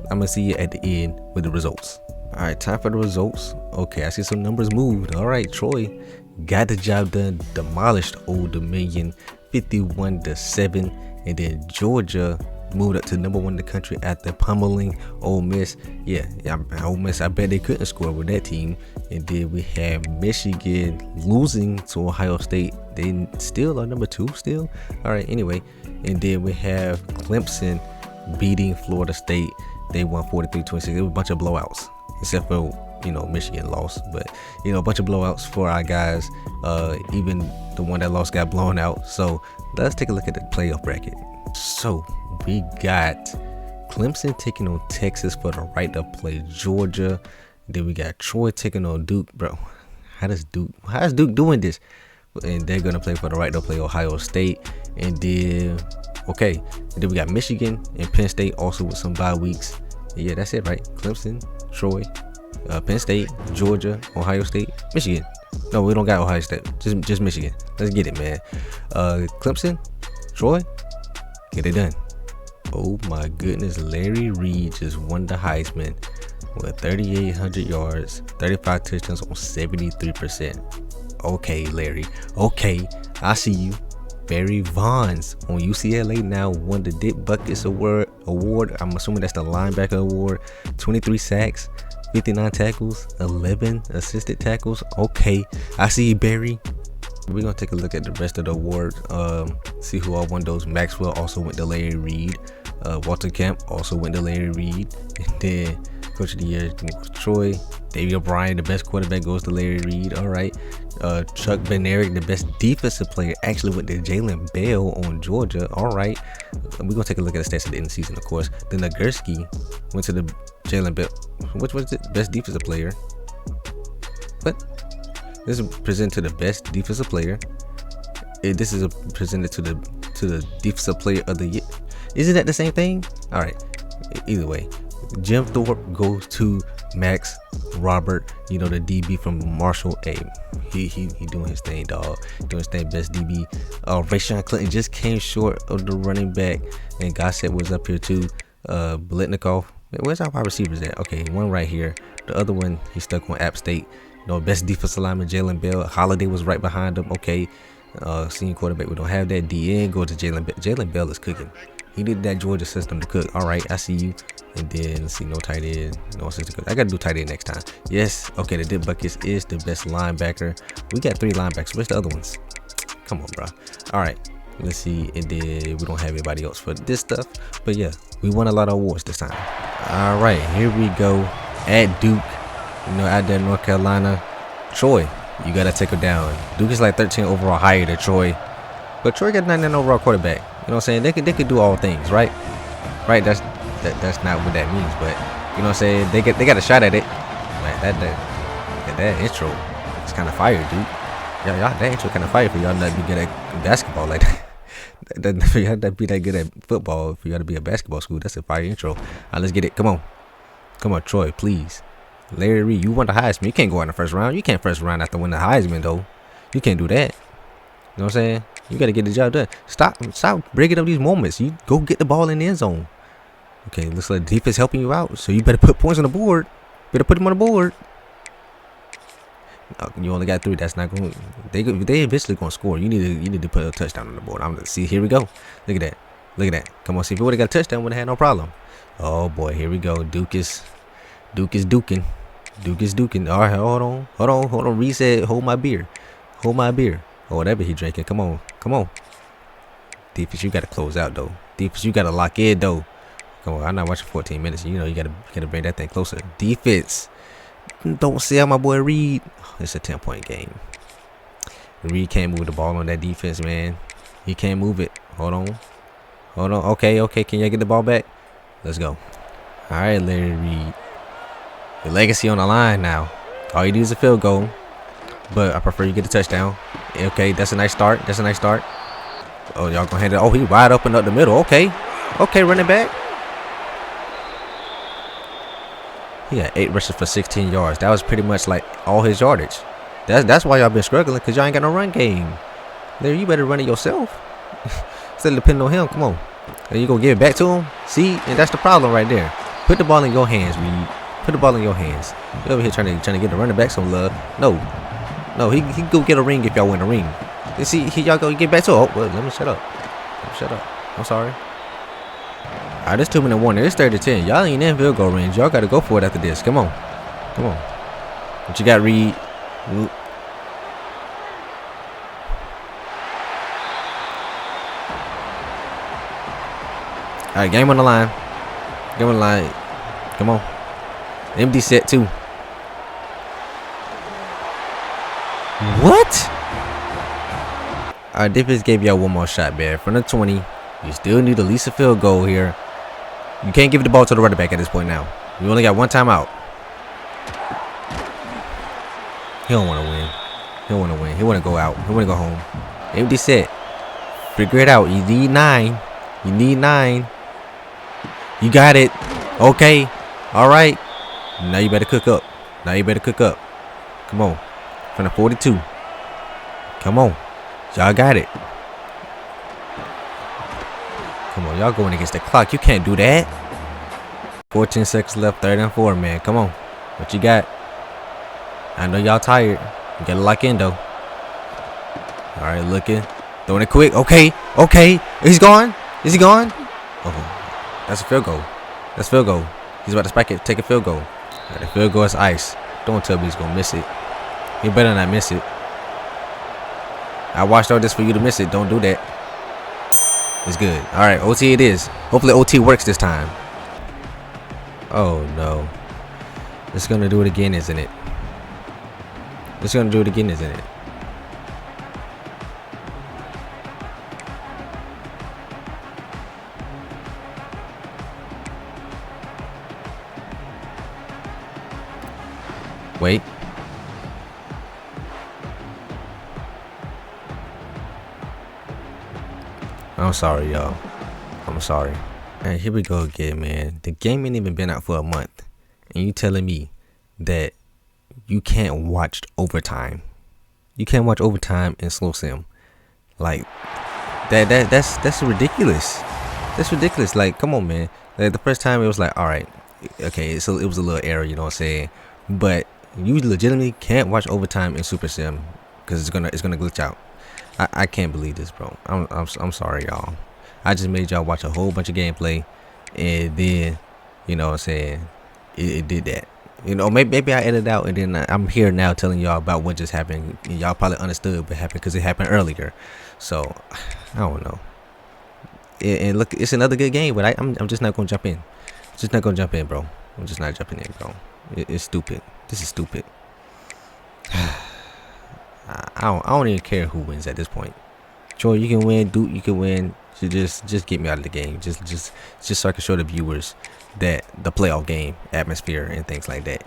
I'm going to see you at the end with the results. All right, time for the results. Okay, I see some numbers moved. All right, Troy got the job done, demolished Old Dominion 51-7. And then Georgia moved up to number 1 in the country after pummeling Ole Miss. Yeah, Ole Miss, I bet they couldn't score with that team. And then we have Michigan losing to Ohio State. They still are number 2 still. All right, anyway. And then we have Clemson beating Florida State. They won 43-26. It was a bunch of blowouts, except for, you know, Michigan lost. But, you know, a bunch of blowouts for our guys. Even the one that lost got blown out. So let's take a look at the playoff bracket. So we got Clemson taking on Texas for the right to play Georgia. Then we got Troy taking on Duke. Bro, how's Duke doing this? And they're gonna play for the right to play Ohio State. And then we got Michigan and Penn State also with some bye weeks. Yeah, that's it, right? Clemson, Troy, Penn State, Georgia, Ohio State, Michigan. No, we don't got Ohio State. Just Michigan. Let's get it, man. Clemson, Troy, get it done. Oh my goodness, Larry Reed just won the Heisman with 3,800 yards, 35 touchdowns on 73%. Okay, Larry. Okay, I see you. Barry Bonds on UCLA now won the Dick Buckets Award. I'm assuming that's the linebacker award. 23 sacks, 59 tackles, 11 assisted tackles. Okay, I see you, Barry. We're gonna take a look at the rest of the awards. See who all won those. Maxwell also went to Larry Reed. Walter Camp also went to Larry Reed. And then Coach of the Year was Troy. Davey O'Brien, the best quarterback, goes to Larry Reed. All right. Chuck Bednarik, the best defensive player, actually went to Jalen Bell on Georgia. All right. We're gonna take a look at the stats at the end of the season, of course. Then Nagurski went to the Jalen Bell. Which was the best defensive player? What? This is presented to the best defensive player. This is presented to the defensive player of the year. Isn't that the same thing? All right. Either way, Jim Thorpe goes to Max Robert. You know, the DB from Marshall. Hey, he doing his thing, dog. Doing his thing, best DB. Rayshawn Clinton just came short of the running back, and Gossett was up here too. Blitnikoff. Where's our wide receivers at? Okay, one right here. The other one, he stuck on App State. You know, best defensive lineman, Jalen Bell. Holiday was right behind him. Okay. Senior quarterback, we don't have that. DN go to Jalen Bell. Jalen Bell is cooking. He needed that Georgia system to cook. All right, I see you. And then let's see, no tight end, no assistant coach. I gotta do tight end next time. Yes. Okay, the Dip Buckets is the best linebacker. We got 3 linebackers. Where's the other ones? Come on, bro. All right, let's see. And then we don't have anybody else for this stuff. But yeah, we won a lot of awards this time. All right, here we go at Duke. You know, out there in North Carolina. Troy, you gotta take her down. Duke is like 13 overall higher than Troy, but Troy got 99 overall quarterback. You know what I'm saying? They could do all things, right? Right? That's not what that means, but you know what I'm saying? They got a shot at it. Man, that intro is kind of fire, dude. Y'all, that intro kind of fire for y'all not be good at basketball like that. For y'all not be that good at football, for y'all to be a basketball school, that's a fire intro. All right, let's get it. Come on, Troy, please. Larry Reed, you won the Heisman. You can't go out in the first round. You can't first round after winning the Heisman, though. You can't do that. You know what I'm saying? You got to get the job done. Stop breaking up these moments. You go get the ball in the end zone. Okay, looks like the defense helping you out, so you better put points on the board. Better put them on the board. You only got 3. That's not going. They eventually going to score. You need to put a touchdown on the board. I'm gonna see. Here we go. Look at that. Come on, see if you would have got a touchdown, would have had no problem. Oh boy, here we go. Duke is duking. All right, hold on. Reed said, hold my beer. Or whatever he drinking. Come on. Defense, you got to close out, though. Defense, you got to lock in, though. Come on, I'm not watching 14 minutes. You know, you got to bring that thing closer. Defense, don't sell my boy Reed. It's a 10-point game. Reed can't move the ball on that defense, man. He can't move it. Hold on. Okay. Can y'all get the ball back? Let's go. All right, Larry Reed. Your legacy on the line now. All you need is a field goal, but I prefer you get a touchdown. Okay, that's a nice start. Oh, y'all gonna hand it. Oh, he wide open up the middle. Okay, running back. He had 8 rushes for 16 yards. That was pretty much like all his yardage. That's why y'all been struggling, because y'all ain't got no run game. Larry, you better run it yourself instead of depending on him. Come on, and you gonna give it back to him. See, and that's the problem right there. Put the ball in your hands, Reed. Put the ball in your hands. You over here trying to get the running back some love. No, he go get a ring if y'all win a ring. You see, y'all go get back to. Oh, well, let me shut up. I'm sorry. All right, this 2-minute warning. It's 30-10. Y'all ain't in field goal range. Y'all got to go for it after this. Come on. What you got, Reed? All right, game on the line. Come on. Empty set too. What? All right, defense gave y'all one more shot, man. From the 20, you still need at least a field goal here. You can't give the ball to the running back at this point now. You only got 1 timeout. He don't want to win. He want to go out. He want to go home. Empty set. Figure it out. You need 9. You got it. Okay. All right. Now you better cook up. Come on. From the 42. Come on. Y'all got it. Come on. Y'all going against the clock. You can't do that. 14 seconds left. 3rd and 4, man. Come on. What you got? I know y'all tired. You gotta lock in, though. All right, looking. Throwing it quick. Okay. He's gone. Is he gone? Oh, that's a field goal. He's about to spike it. Take a field goal. The field goal is ice. Don't tell me he's gonna miss it. He better not miss it. I watched all this for you to miss it. Don't do that. It's good. All right, OT it is. Hopefully OT works this time. Oh no. It's gonna do it again, isn't it? It's gonna do it again, isn't it? Wait. I'm sorry, y'all. I'm sorry. Alright, here we go again, man. The game ain't even been out for a month. And you telling me that you can't watch overtime. You can't watch overtime in slow sim. Like that's ridiculous. That's ridiculous. Like, come on, man. Like, the first time it was like, alright, okay, so it was a little error, you know what I'm saying? But you legitimately can't watch overtime in Super Sim because it's gonna glitch out. I can't believe this, bro. I'm sorry, y'all. I just made y'all watch a whole bunch of gameplay, and then, you know what I'm saying, it did that. You know, maybe I edited out, and then I'm here now telling y'all about what just happened. Y'all probably understood what happened because it happened earlier. So I don't know. And look, it's another good game, but I'm just not gonna jump in. Just not gonna jump in, bro. I'm just not jumping in, bro. It's stupid. This is stupid. I don't even care who wins at this point. Troy, you can win. Duke, you can win. Just get me out of the game. Just so I can show the viewers that the playoff game atmosphere and things like that.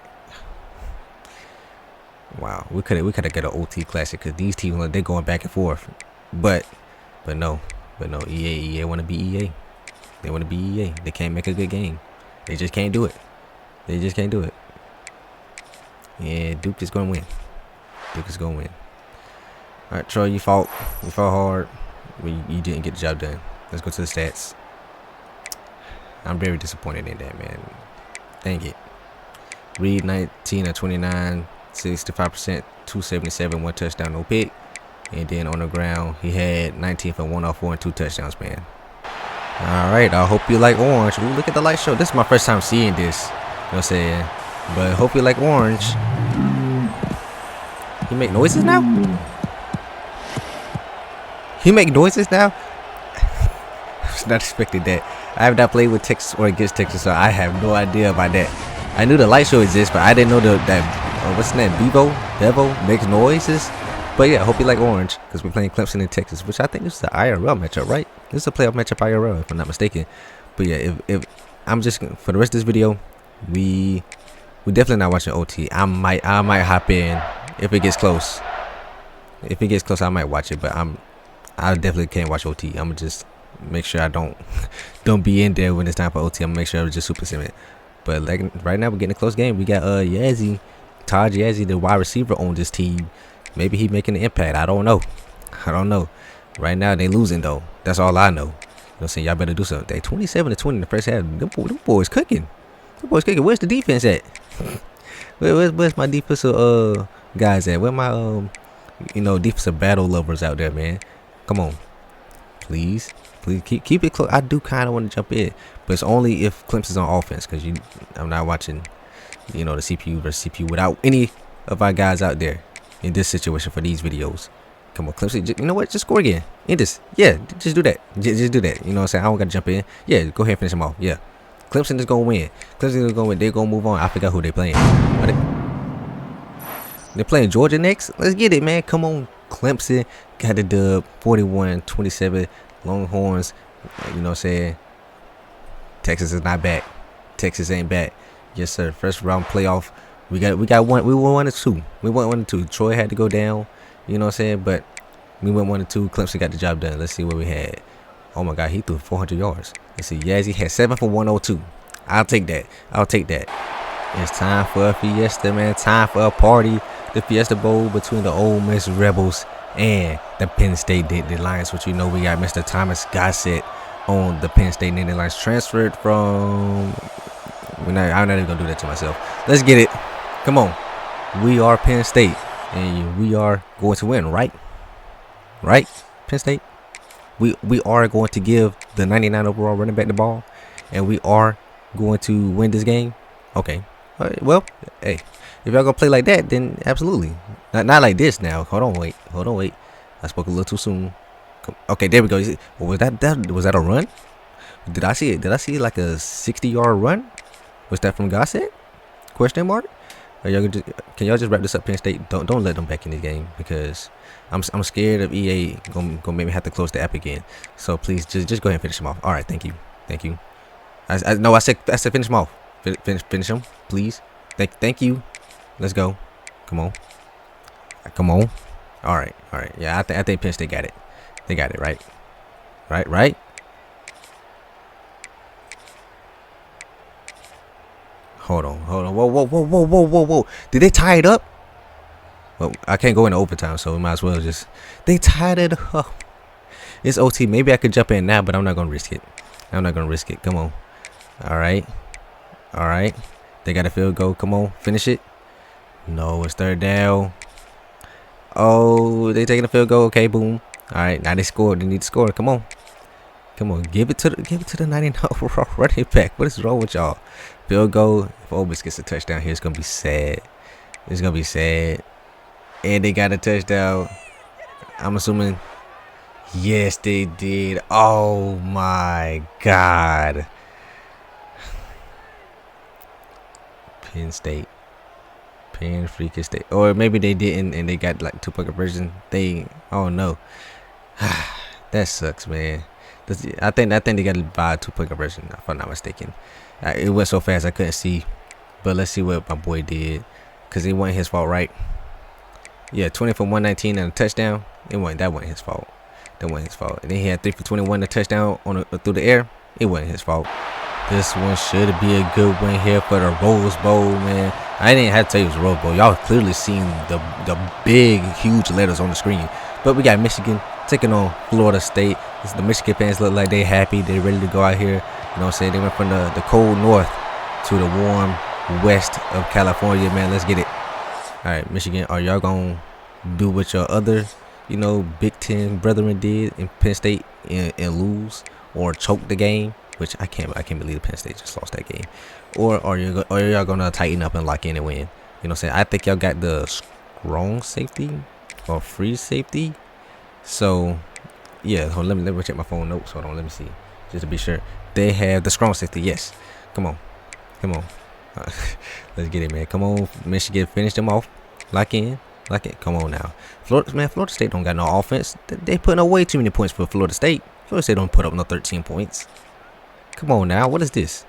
Wow, we could have got an OT classic because these teams, they're going back and forth. But no. EA want to be EA. They want to be EA. They can't make a good game. They just can't do it. They just can't do it. Yeah, Duke is gonna win. Duke is gonna win. Alright, Troy, you fought hard. You didn't get the job done. Let's go to the stats. I'm very disappointed in that, man. Dang it. Reed 19 of 29, 65%, 277, 1 touchdown, no pick. And then on the ground, he had 19 for 104 and 2 touchdowns, man. Alright, I hope you like orange. Ooh, look at the light show. This is my first time seeing this. You know what I'm saying? But hope you like orange. He make noises now? He make noises now? I was not expecting that. I have not played with Texas or against Texas, so I have no idea about that. I knew the light show exists, but I didn't know that what's that? Devo makes noises. But yeah, I hope you like orange because we're playing Clemson in Texas, which I think is the IRL matchup, right? This is a playoff matchup IRL, if I'm not mistaken. But yeah, if I'm just for the rest of this video, we definitely not watching OT. I might hop in if it gets close. If it gets close, I might watch it, but I definitely can't watch OT. I'm gonna just make sure I don't be in there when it's time for OT. I'm gonna make sure I just super sim it. But like right now, we're getting a close game. We got Yazzie, Todd Yazzie, the wide receiver on this team. Maybe he making an impact. I don't know. Right now they losing though. That's all I know. You know what I'm saying? Y'all better do something. They 27-20 in the first half. Them boys cooking. Them boys cooking. Where's the defense at? Where's my defensive guys at? Where my defensive battle lovers out there, man? Come on, please keep it close. I do kind of want to jump in, but it's only if Clemson's on offense, because I'm not watching the CPU versus CPU without any of our guys out there in this situation for these videos. Come on, Clemson, you know what, just score again in this. Yeah, just do that. Just do that. You know what I'm saying? I don't gotta jump in. Yeah, go ahead and finish them off. Yeah, Clemson is gonna win. Clemson is gonna win. They're gonna move on. I forgot who they playing. They're playing Georgia next. Let's get it, man. Come on, Clemson got the dub. 41-27. Longhorns. You know what I'm saying? Texas is not back. Texas ain't back. Yes, sir. First round playoff. We got one. We won 1-2. We won 1-2. Troy had to go down. You know what I'm saying? But we went 1-2. Clemson got the job done. Let's see what we had. Oh my God, he threw 400 yards. Let's see. Yazzie had 7 for 102. I'll take that. It's time for a fiesta, man. Time for a party. The Fiesta Bowl between the Ole Miss Rebels and the Penn State Nittany Lions, which we got Mr. Thomas Gossett on the Penn State Nittany Lions, transferred from. I'm not even gonna do that to myself. Let's get it. Come on. We are Penn State, and we are going to win, right? Right, Penn State. We are going to give the 99 overall running back the ball, and we are going to win this game. Okay. All right, well, hey. If y'all gonna play like that, then absolutely. Not like this now. Hold on, wait. I spoke a little too soon. Okay, there we go. Was that a run? Did I see it? Did I see like a 60-yard run? Was that from Gossett? Question mark? Can y'all just wrap this up, Penn State? Don't let them back in the game, because I'm scared of EA gonna make me have to close the app again. So please just go ahead and finish them off. All right, thank you. I said finish them off. Finish them, please. Thank you. Let's go. Come on. All right. Yeah, I think Penn State got it. They got it right. Right. Hold on. Whoa. Did they tie it up? Well, I can't go into overtime, so we might as well just... They tied it up. It's OT. Maybe I could jump in now, but I'm not going to risk it. Come on. All right. They got a field goal. Come on. Finish it. No, it's third down. Oh, they taking a field goal. Okay, boom. All right, now they scored. They need to score. Come on. Give it to the 99 overall running back. What is wrong with y'all? Field goal. If Ole Miss gets a touchdown here, it's gonna be sad. And they got a touchdown. I'm assuming. Yes, they did. Oh my God. Penn freaking State. Or maybe they didn't and they got like 2-point conversion thing. Oh no. That sucks, man. I think they got to buy a 2-point conversion, if I'm not mistaken. It went so fast I couldn't see. But let's see what my boy did, because it wasn't his fault, right? Yeah, 20 for 119 and a touchdown. That wasn't his fault. And then he had 3 for 21 and a touchdown through the air. It wasn't his fault. This one should be a good win here for the Rose Bowl, man. I didn't have to tell you it was a Rose Bowl. Y'all clearly seen the big, huge letters on the screen. But we got Michigan taking on Florida State. The Michigan fans look like they happy. They ready to go out here. You know what I'm saying? They went from the cold north to the warm west of California, man. Let's get it. All right, Michigan, are y'all going to do what your other, Big Ten brethren did in Penn State and lose or choke the game? Which I can't believe Penn State just lost that game. Or are y'all going to tighten up and lock in and win? You know what I'm saying? I think y'all got the strong safety or free safety. So, yeah, hold on, let me check my phone notes. Hold on, let me see. Just to be sure. They have the strong safety, yes. Come on. Let's get it, man. Come on, Michigan, finish them off. Lock in. Come on now. Florida State don't got no offense. They putting up way too many points for Florida State. Florida State don't put up no 13 points. Come on now. What is this?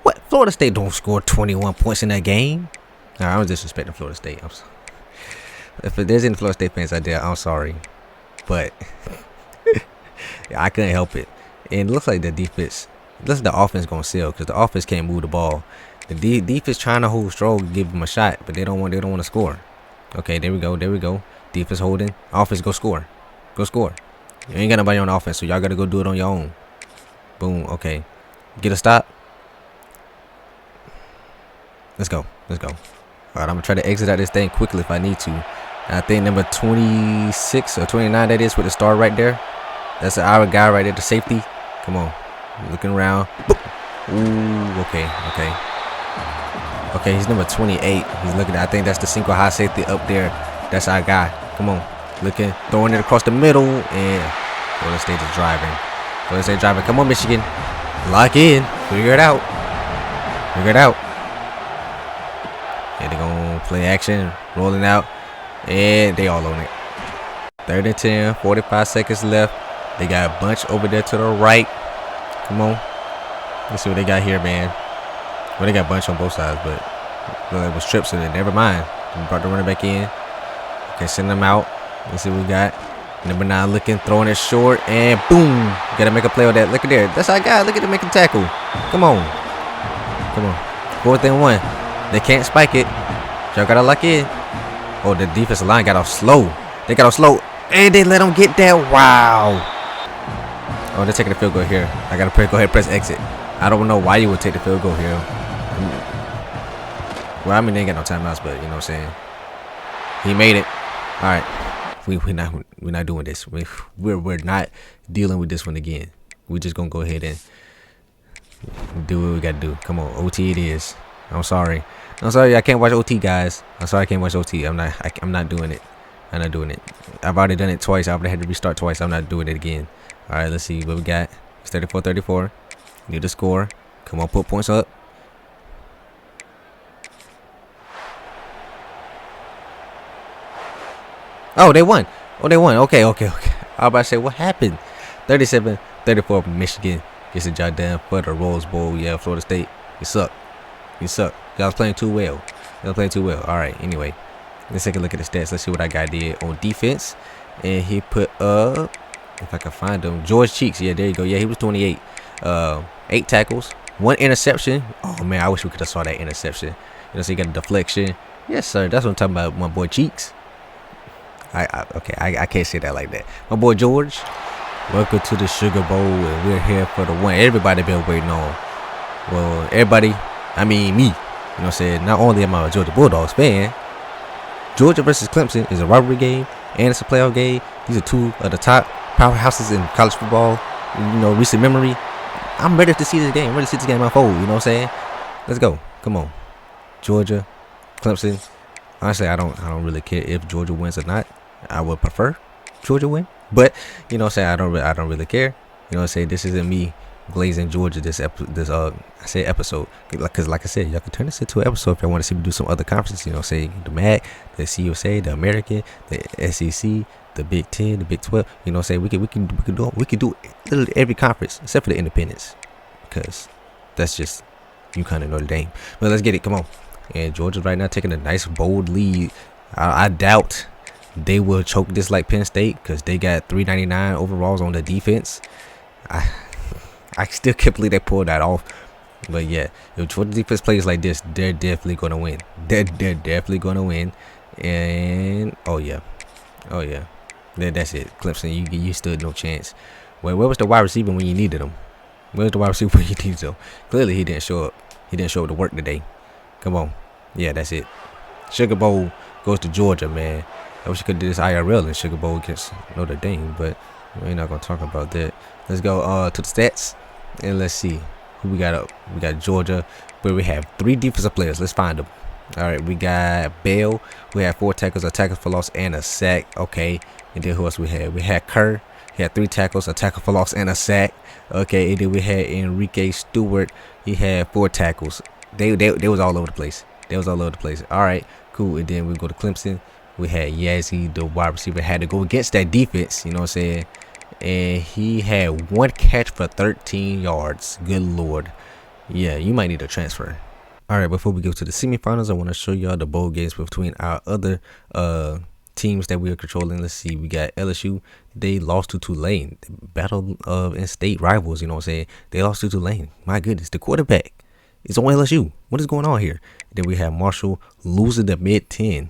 What? Florida State don't score 21 points in that game? Nah, I was disrespecting Florida State. If there's any Florida State fans out there, I'm sorry. But I couldn't help it. And it looks like the defense, the offense going to sell, because the offense can't move the ball. The defense trying to hold strong, give them a shot, but they don't want to score. Okay, there we go. Defense holding. Offense, go score. You ain't got nobody on offense, so y'all got to go do it on your own. Boom. Okay. Get a stop. Let's go. All right, I'm going to try to exit out this thing quickly if I need to. I think number 26 or 29 that is with the star right there. That's our guy right there, the safety. Come on. Looking around. Ooh, okay. Okay, he's number 28. He's looking at, I think that's the single high safety up there. That's our guy. Come on. Looking, throwing it across the middle, and Florida State is driving. Come on, Michigan. Lock in. Figure it out. Yeah, they're going to play action. Rolling out. And they all on it. 3rd and 10. 45 seconds left. They got a bunch over there to the right. Come on. Let's see what they got here, man. Well, they got a bunch on both sides, but it was trips, so never mind. We brought the running back in. Okay, send them out. Let's see what we got. Number 9 looking, throwing it short, and boom. Gotta make a play with that. Look at there. That's our guy. Look at him making tackle. Come on. 4th and 1. They can't spike it. Y'all gotta lock in. Oh, the defensive line got off slow. And they let them get that. Wow. Oh, they're taking the field goal here. I gotta go ahead and press exit. I don't know why you would take the field goal here. Well, I mean, they ain't got no timeouts, but you know what I'm saying. He made it. All right. We're not doing this. We're not dealing with this one again. We're just gonna go ahead and do what we gotta do. Come on, OT it is. I'm sorry. I can't watch OT, guys. I'm sorry I can't watch OT. I'm not doing it. I'm not doing it. I've already done it twice. I've already had to restart twice. I'm not doing it again. All right, let's see what we got. It's 34-34. Need to score. Come on, put points up. Oh, they won. Oh, they won. Okay. I was about to say, what happened? 37-34. Michigan gets the job done for the Rose Bowl. Yeah, Florida State. You suck. Y'all was playing too well. All right, anyway. Let's take a look at the stats. Let's see what I got did on defense. And he put up, if I can find him, George Cheeks. Yeah, there you go. Yeah, he was 28. 8 tackles, 1 interception. Oh, man, I wish we could have saw that interception. You know, so he got a deflection. Yes, sir. That's what I'm talking about, my boy Cheeks. I can't say that like that. My boy George, welcome to the Sugar Bowl, and we're here for the one everybody been waiting on. Well, everybody, I mean me. You know what I'm saying? Not only am I a Georgia Bulldogs fan, Georgia versus Clemson is a rivalry game, and it's a playoff game. These are 2 of the top powerhouses in college football. You know, recent memory. I'm ready to see this game. I'm ready to see this game unfold. You know what I'm saying? Let's go. Come on, Georgia, Clemson. Honestly, I don't really care if Georgia wins or not. I would prefer Georgia win, but you know what I'm saying, I don't really care. You know what I'm saying? This isn't me glazing Georgia I say episode, because like I said, y'all can turn this into an episode if y'all want to see me do some other conferences. You know, say the MAC, the CUSA, the American, the SEC, the Big 10, the Big 12. You know what I'm saying? We can do literally every conference except for the independents, because that's just you kind of Notre Dame. But let's get it. Come on. And Georgia right now taking a nice bold lead. I doubt they will choke this like Penn State, because they got 399 overalls on the defense. I still can't believe they pulled that off. But yeah, if Georgia defense plays like this, they're definitely gonna win. They're definitely gonna win. And oh yeah, that's it. Clemson, you stood no chance. Where was the wide receiver when you needed him? Clearly he didn't show up. He didn't show up to work today. Come on. Yeah, that's it. Sugar Bowl goes to Georgia, man. I wish you could do this IRL in Sugar Bowl against Notre Dame, but we're not gonna talk about that. Let's go to the stats, and let's see who we got up. We got Georgia, where we have 3 defensive players. Let's find them. All right, we got Bell. We have 4 tackles, a tackle for loss, and a sack. Okay, and then who else we had? We had Kerr. He had 3 tackles, a tackle for loss, and a sack. Okay, and then we had Enrique Stewart. He had 4 tackles. They was all over the place. All right, cool. And then we go to Clemson. We had Yazzie, the wide receiver, had to go against that defense. You know what I'm saying? And he had 1 catch for 13 yards. Good Lord. Yeah, you might need a transfer. All right, before we go to the semifinals, I want to show y'all the bowl games between our other teams that we are controlling. Let's see. We got LSU. They lost to Tulane. Battle of in-state rivals. You know what I'm saying? They lost to Tulane. My goodness, the quarterback. It's on LSU. What is going on here? Then we have Marshall losing the mid-10.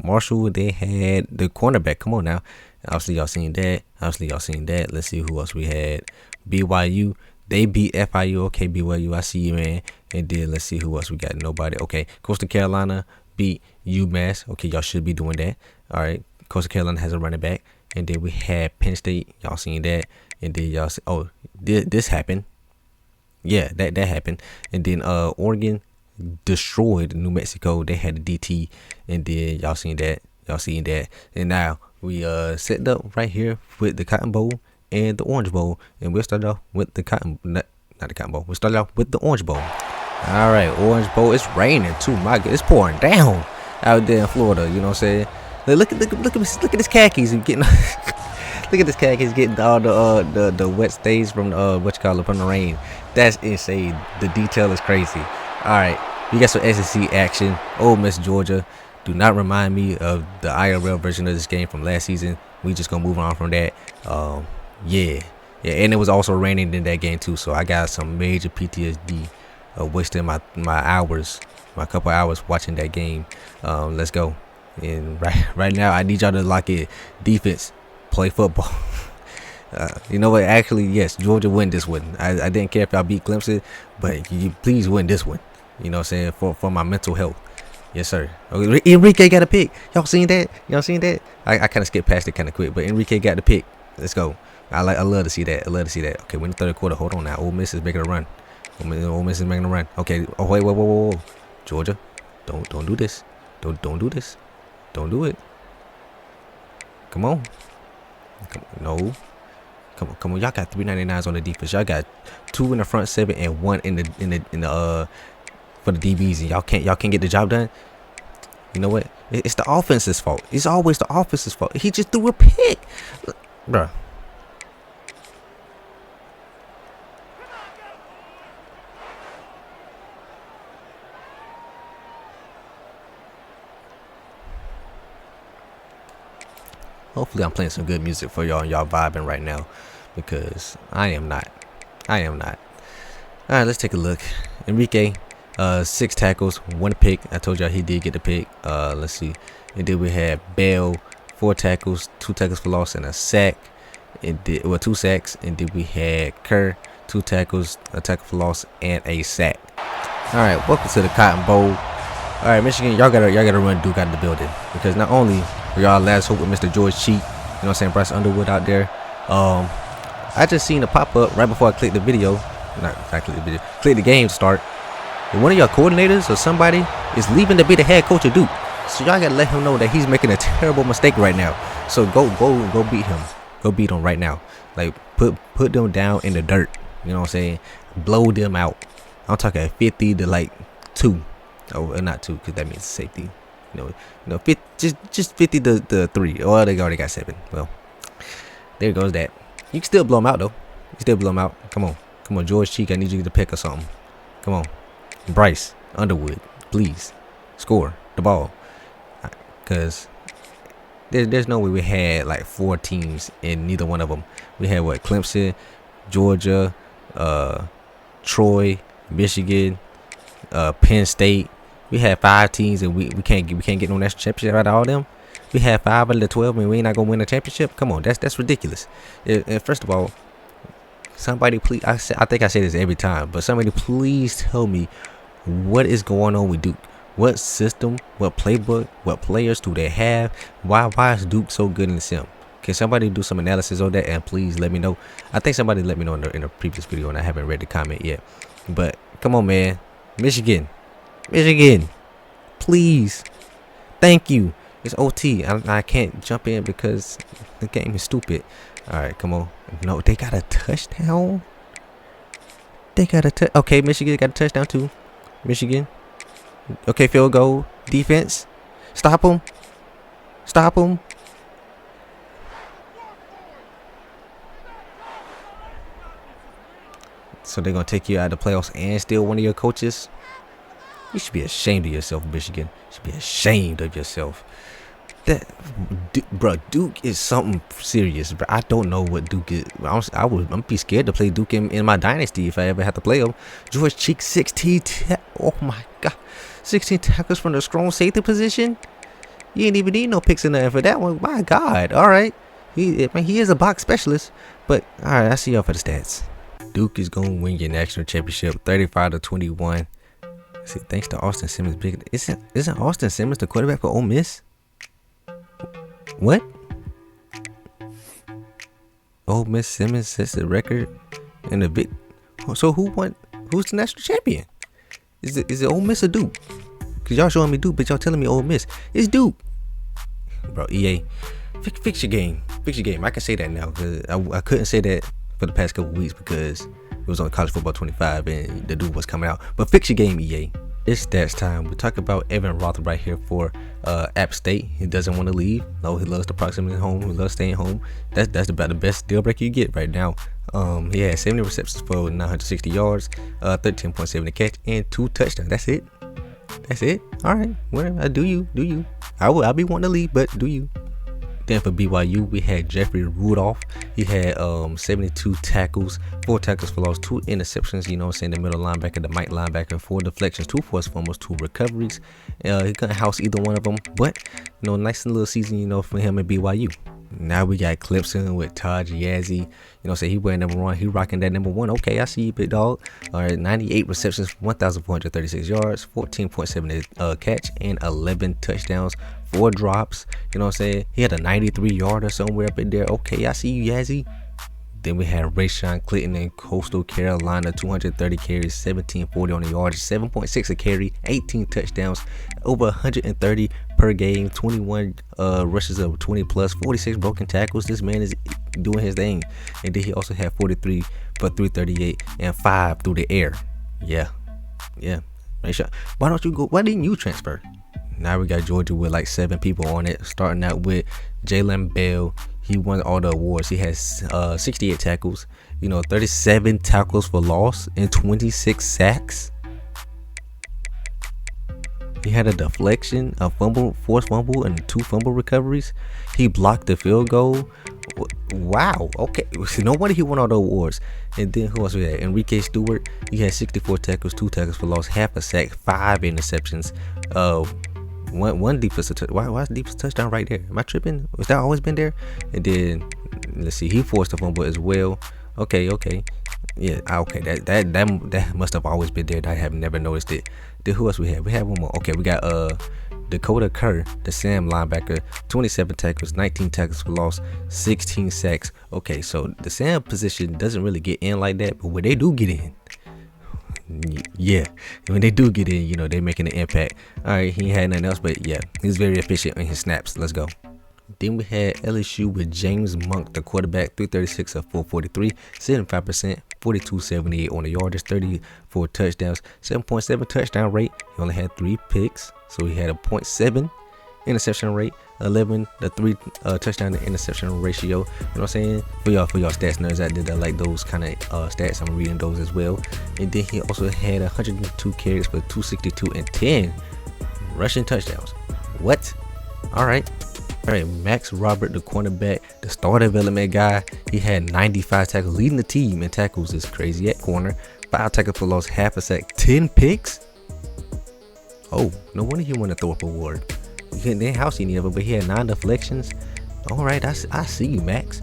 Marshall, they had the cornerback. Come on now. Obviously, y'all seen that. Let's see who else we had. BYU. They beat FIU. Okay, BYU. I see you, man. And then let's see who else we got. Nobody. Okay. Coastal Carolina beat UMass. Okay, y'all should be doing that. All right. Coastal Carolina has a running back. And then we had Penn State. Y'all seen that. And then y'all see, oh, this happened. Yeah, that happened. And then Oregon destroyed New Mexico. They had the DT. And then y'all seen that. And now we set up right here with the Cotton Bowl and the Orange Bowl. And we'll start off with the not the Cotton Bowl. We'll start off with the Orange Bowl. All right, Orange Bowl. It's raining too. My God, it's pouring down out there in Florida. You know what I'm saying? Look at this khakis getting. Look at this khakis getting all the wet stains from from the rain. That's insane. The detail is crazy. All right, we got some SEC action. Ole Miss Georgia. Do not remind me of the IRL version of this game from last season. We just gonna move on from that. Yeah, and it was also raining in that game too. So I got some major PTSD of wasting my couple hours watching that game. Let's go. And right now, I need y'all to lock in. Defense, play football. You know what? Actually, yes, Georgia win this one. I didn't care if y'all beat Clemson, but you please win this one. You know what I'm saying? For my mental health. Yes, sir. Okay, Enrique got a pick. Y'all seen that? I kind of skipped past it kind of quick, but Enrique got the pick. Let's go. I love to see that. Okay, we're in the third quarter. Hold on now. Ole Miss is making a run. Okay. Oh wait. Whoa. Georgia, don't do this. Don't do this. Don't do it. Come on. No. Come on. Y'all got 399s on the defense. Y'all got 2 in the front 7 and 1 in the for the DBs, and y'all can't get the job done. You know what? It's the offense's fault. It's always the offense's fault. He just threw a pick, bruh. Hopefully I'm playing some good music for y'all and y'all vibing right now, because I am not. Alright, let's take a look. Enrique, 6 tackles, 1 pick. I told y'all he did get the pick. Let's see. And then we had Bell, 4 tackles, 2 tackles for loss and a sack. 2 sacks. And then we had Kerr, 2 tackles, a tackle for loss and a sack. Alright, welcome to the Cotton Bowl. Alright, Michigan, y'all gotta run Duke out of the building, because not only were y'all last hope with Mr. George Cheek, you know what I'm saying, Bryce Underwood out there. I just seen a pop up right before I clicked the video. Click the game to start. And one of your coordinators or somebody is leaving to be the head coach of Duke. So y'all gotta let him know that he's making a terrible mistake right now. So go beat him. Go beat him right now. Like put them down in the dirt. You know what I'm saying? Blow them out. I'm talking 50 to like 2. Oh, not 2, because that means safety. You know, 50, just 50 to 3. Oh, they already got 7. Well, there goes that. You can still blow them out though. You still blow them out. Come on, George Cheek. I need you to pick or something. Come on, Bryce Underwood, please score the ball. Cause there's no way we had like 4 teams in neither one of them. We had what? Clemson, Georgia, Troy, Michigan, Penn State. We had 5 teams and we can't get no national championship out of all them. We had 5 out of the 12 and we ain't not gonna win a championship. Come on, that's ridiculous. And first of all, somebody please, I think I say this every time, but somebody please tell me what is going on with Duke. What system, what playbook, what players do they have? Why is Duke so good in the sim? Can somebody do some analysis on that and please let me know? I think somebody let me know in a previous video and I haven't read the comment yet. But come on, man. Michigan, please. Thank you. It's OT. I can't jump in because the game is stupid. Alright, come on. No, they got a touchdown. Okay, Michigan got a touchdown too. Michigan. Okay, field goal. Defense. Stop them. So they're going to take you out of the playoffs and steal one of your coaches? You should be ashamed of yourself, Michigan. You should be ashamed of yourself. Duke is something serious, bro. I don't know what Duke is. I'm be scared to play Duke in my dynasty if I ever have to play them. George Cheek, 16. Oh my God, 16 tackles from the strong safety position. You ain't even need no picks in there for that one. My God. All right, he is a box specialist. But all right, I see y'all for the stats. Duke is gonna win your national championship, 35-21. See, thanks to Austin Simmons. Isn't Austin Simmons the quarterback for Ole Miss? What? Ole Miss Simmons sets the record in the big. So who won? Who's the national champion? Is it Ole Miss or Duke? Cause y'all showing me Duke, but y'all telling me Ole Miss. It's Duke, bro. EA, fix your game. Fix your game. I can say that now because I couldn't say that for the past couple weeks because it was on College Football 25 and the dude was coming out. But fix your game, EA. It's stats time. We talk about Evan Roth right here for App State. He doesn't want to leave. No, he loves the proximity home. He loves staying home. That's about the best deal breaker you get right now. He had 70 receptions for 960 yards, 13.7 to catch, and 2 touchdowns. That's it. All right. Well, do you? I'll be wanting to leave, but do you? Then for BYU, we had Jeffrey Rudolph. He had 72 tackles, 4 tackles for loss, 2 interceptions. You know what I'm saying? The middle linebacker, the Mike linebacker, 4 deflections, 2 forced fumbles, 2 recoveries. He couldn't house either one of them, but you know, nice little season, you know, for him at BYU. Now we got Clemson with Todd Yazzie. You know, say he wearing number 1. He rocking that number 1. Okay, I see you, big dog. All right, 98 receptions, 1,436 yards, 14.7 catch, and 11 touchdowns, 4 drops. You know what I'm saying? He had a 93 yarder somewhere up in there. Okay, I see you, Yazzie. Then we had Rayshawn Clinton in Coastal Carolina, 230 carries, 1740 on the yard, 7.6 a carry, 18 touchdowns, over 130 per game, 21 rushes of 20 plus, 46 broken tackles. This man is doing his thing. And then he also had 43 for 338 and 5 through the air. Yeah. Rayshawn, why didn't you transfer? Now we got Georgia with like 7 people on it, starting out with Jalen Bell. He won all the awards. He has 68 tackles, 37 tackles for loss and 26 sacks. He had a deflection, a fumble, forced fumble, and 2 fumble recoveries. He blocked the field goal. Wow. Okay. No wonder he won all the awards. And then who else we had? Enrique Stewart. He had 64 tackles, 2 tackles for loss, half a sack, 5 interceptions. One defensive touchdown. Why is defensive touchdown right there? Am I tripping? Was that always been there? And then let's see, he forced a fumble as well. Okay. Yeah, okay. That must have always been there. I have never noticed it. Then who else we had? We had one more. Okay, we got Dakota Kerr, the Sam linebacker, 27 tackles, 19 tackles for loss, 16 sacks. Okay, so the Sam position doesn't really get in like that, but when they do get in, yeah, when they do get in, they're making an impact. All right, he had nothing else, but yeah, he's very efficient in his snaps. Let's go. Then we had LSU with James Monk, the quarterback, 336 of 443, 75%, 42.78 on the yardage, 34 touchdowns, 7.7 touchdown rate. He only had 3 picks, so he had a 0.7 interception rate, 11 the 3 touchdown to interception ratio. You know what I'm saying? For y'all stats nerds out there that like those kind of stats, I'm reading those as well. And then he also had 102 carries for 262 and 10 rushing touchdowns. What? All right, Max Robert, the cornerback, the star development guy. He had 95 tackles, leading the team in tackles. Is crazy at corner. 5 tackles for loss, half a sack, 10 picks. Oh, no wonder he won the Thorpe Award. He didn't house any of it, but he had 9 deflections. All right, I see you, Max.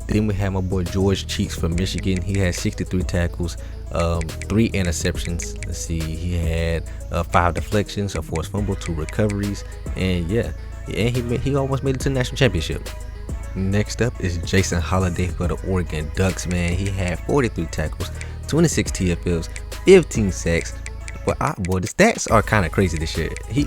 Then we have my boy George Cheeks from Michigan. He had 63 tackles, 3 interceptions. Let's see, he had 5 deflections, a forced fumble, 2 recoveries, and he almost made it to the national championship. Next up is Jason Holiday for the Oregon Ducks, man. He had 43 tackles, 26 TFLs, 15 sacks. But the stats are kind of crazy this year. I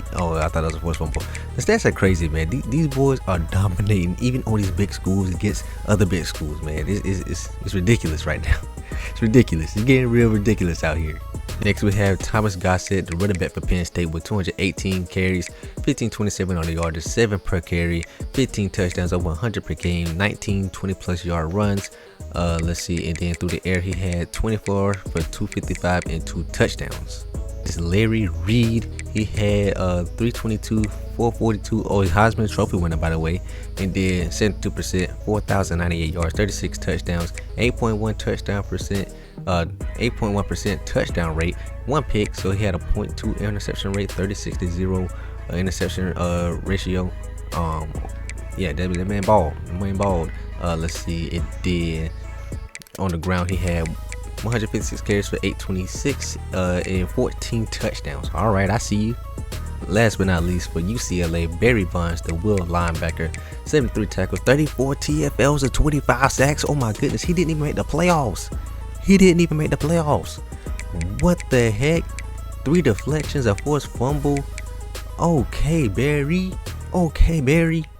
thought it was a forced fumble. The stats are crazy, man. These boys are dominating even on these big schools against other big schools, man. It's ridiculous right now. It's ridiculous. It's getting real ridiculous out here. Next we have Thomas Gossett, the running back for Penn State, with 218 carries, 1527 on the yardage, 7 per carry, 15 touchdowns, over 100 per game, 19 20+ yard runs. Let's see, and then through the air he had 24 for 255 and 2 touchdowns. This Larry Reed, he had 322, 442. Oh, his Heisman Trophy winner, by the way. And then 72%, 4,098 yards, 36 touchdowns, 8.1% touchdown rate, 1 pick. So he had a 0.2 interception rate, 36-0 interception ratio. Yeah, that man balled. Let's see, it did. On the ground, he had 156 carries for 826 and 14 touchdowns. All right, I see you. Last but not least, for UCLA, Barry Bonds, the will linebacker, 73 tackles, 34 TFLs, and 25 sacks. Oh my goodness, he didn't even make the playoffs. What the heck? 3 deflections, a forced fumble. Okay, Barry.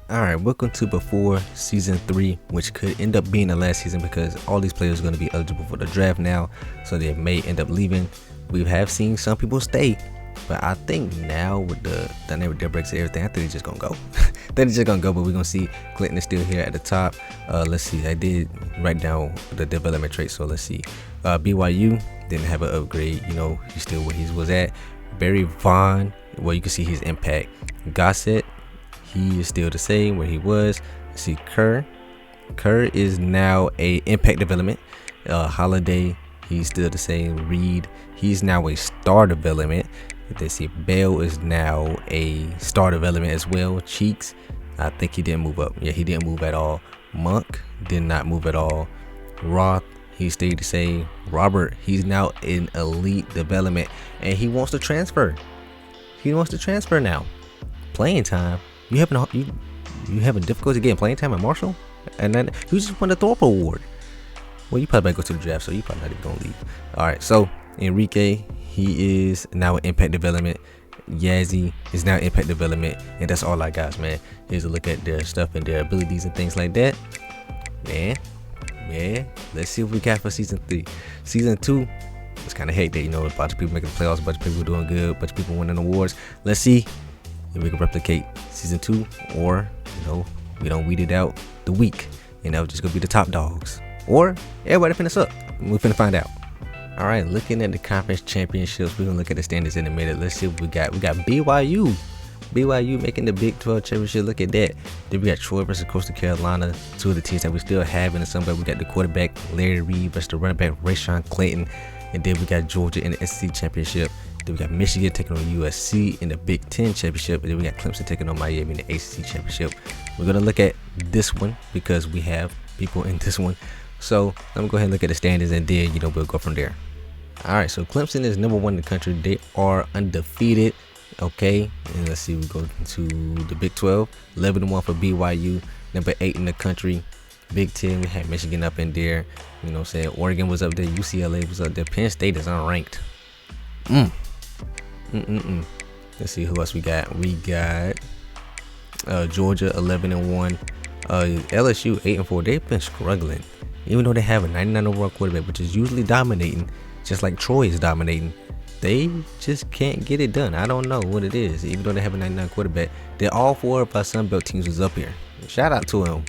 Alright, welcome to before season 3, which could end up being the last season because all these players are going to be eligible for the draft now, so they may end up leaving. We have seen some people stay, but I think now with the dynamic deal breaks and everything, I think they're just going to go. But we're going to see Clinton is still here at the top. Let's see, I did write down the development traits, so let's see. BYU didn't have an upgrade, he's still where he was at. Barry Vaughn, well, you can see his impact. Gossett, he is still the same where he was. See, Kerr is now a impact development. Holiday, he's still the same. Reed, he's now a star development. They see Bell is now a star development as well. Cheeks, I think he didn't move up. Yeah, he didn't move at all. Monk did not move at all. Roth, he stayed the same. Robert, he's now in elite development and he wants to transfer. Now. Playing time. You having difficulty getting playing time at Marshall? And then you just won the Thorpe Award. Well, you probably better go to the draft, so you probably not even gonna leave. All right, so Enrique, he is now in Impact Development. Yazzie is now Impact Development, and that's all I got, man. Here's a look at their stuff and their abilities and things like that. Man, let's see what we got for season 3. Season 2, it's kind of hectic, you know, a bunch of people making the playoffs, a bunch of people doing good, a bunch of people winning awards. Let's see if we can replicate season 2, or you know, we don't weed it out the week, and that was just gonna be the top dogs, or everybody finna suck. We finna find out. All right, looking at the conference championships, we're gonna look at the standings in a minute. Let's see what we got. We got BYU making the Big 12 championship. Look at that. Then we got Troy versus Coastal Carolina, 2 of the teams that we still have in the Sun Belt. We got the quarterback Larry Reed versus the running back Rayshawn Clayton, and then we got Georgia in the SEC championship. Then we got Michigan taking on USC in the Big 10 championship, and then we got Clemson taking on Miami in the ACC championship. We're gonna look at this one because we have people in this one. So let me go ahead and look at the standings, and then you know we'll go from there. All right, so Clemson is number 1 in the country. They are undefeated. Okay, and let's see, we go to the Big 12, 11-1 for BYU, number 8 in the country. Big 10, we had Michigan up in there. You know what I'm saying? Oregon was up there, UCLA was up there. Penn State is unranked. Let's see who else we got. We got Georgia 11-1. LSU 8-4. They've been struggling, even though they have a 99 overall quarterback, which is usually dominating, just like Troy is dominating. They just can't get it done. I don't know what it is. Even though they have a 99 quarterback, they're all 4 of our Sun Belt teams was up here. Shout out to them.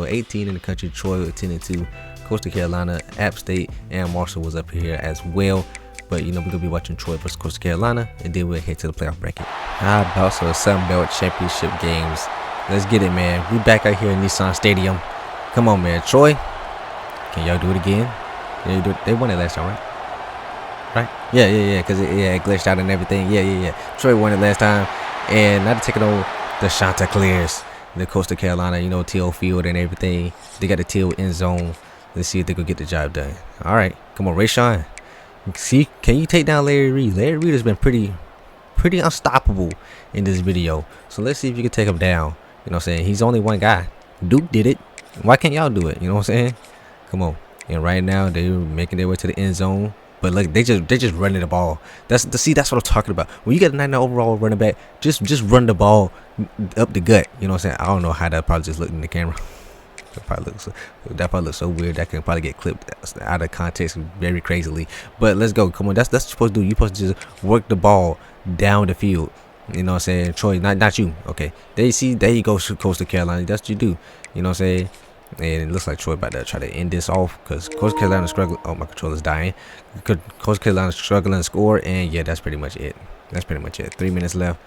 18 in the country. Troy with 10-2. Coastal Carolina, App State, and Marshall was up here as well. But you know, we're gonna be watching Troy versus Coastal Carolina, and then we'll head to the playoff bracket. How about some Sun Belt championship games? Let's get it, man. We back out here in Nissan Stadium. Come on, man. Troy, can y'all do it again? They won it last time, right? Right? Yeah, because it glitched out and everything. Yeah. Troy won it last time, and now they're taking over the Chanticleers, the Coastal Carolina, you know, Teal Field and everything. They got the Teal end zone. Let's see if they can get the job done. All right, come on, Rayshawn. See, can you take down Larry Reed? Larry Reed has been pretty unstoppable in this video. So let's see if you can take him down. You know what I'm saying? He's only one guy. Duke did it. Why can't y'all do it? You know what I'm saying? Come on. And right now they're making their way to the end zone. But look, they just running the ball. That's what I'm talking about. When you get a 99 overall running back, just run the ball up the gut. You know what I'm saying? I don't know how that probably just looked in the camera. That probably looks so weird. That can probably get clipped out of context very crazily. But let's go. Come on, that's what you're supposed to do. You're supposed to just work the ball down the field. You know what I'm saying? Troy, not you. Okay. There you go, Coastal Carolina. That's what you do. You know what I'm saying? And it looks like Troy about to try to end this off because Coastal Carolina struggling. Oh, my controller's dying. Coastal Carolina struggling to score, and yeah, that's pretty much it. 3 minutes left.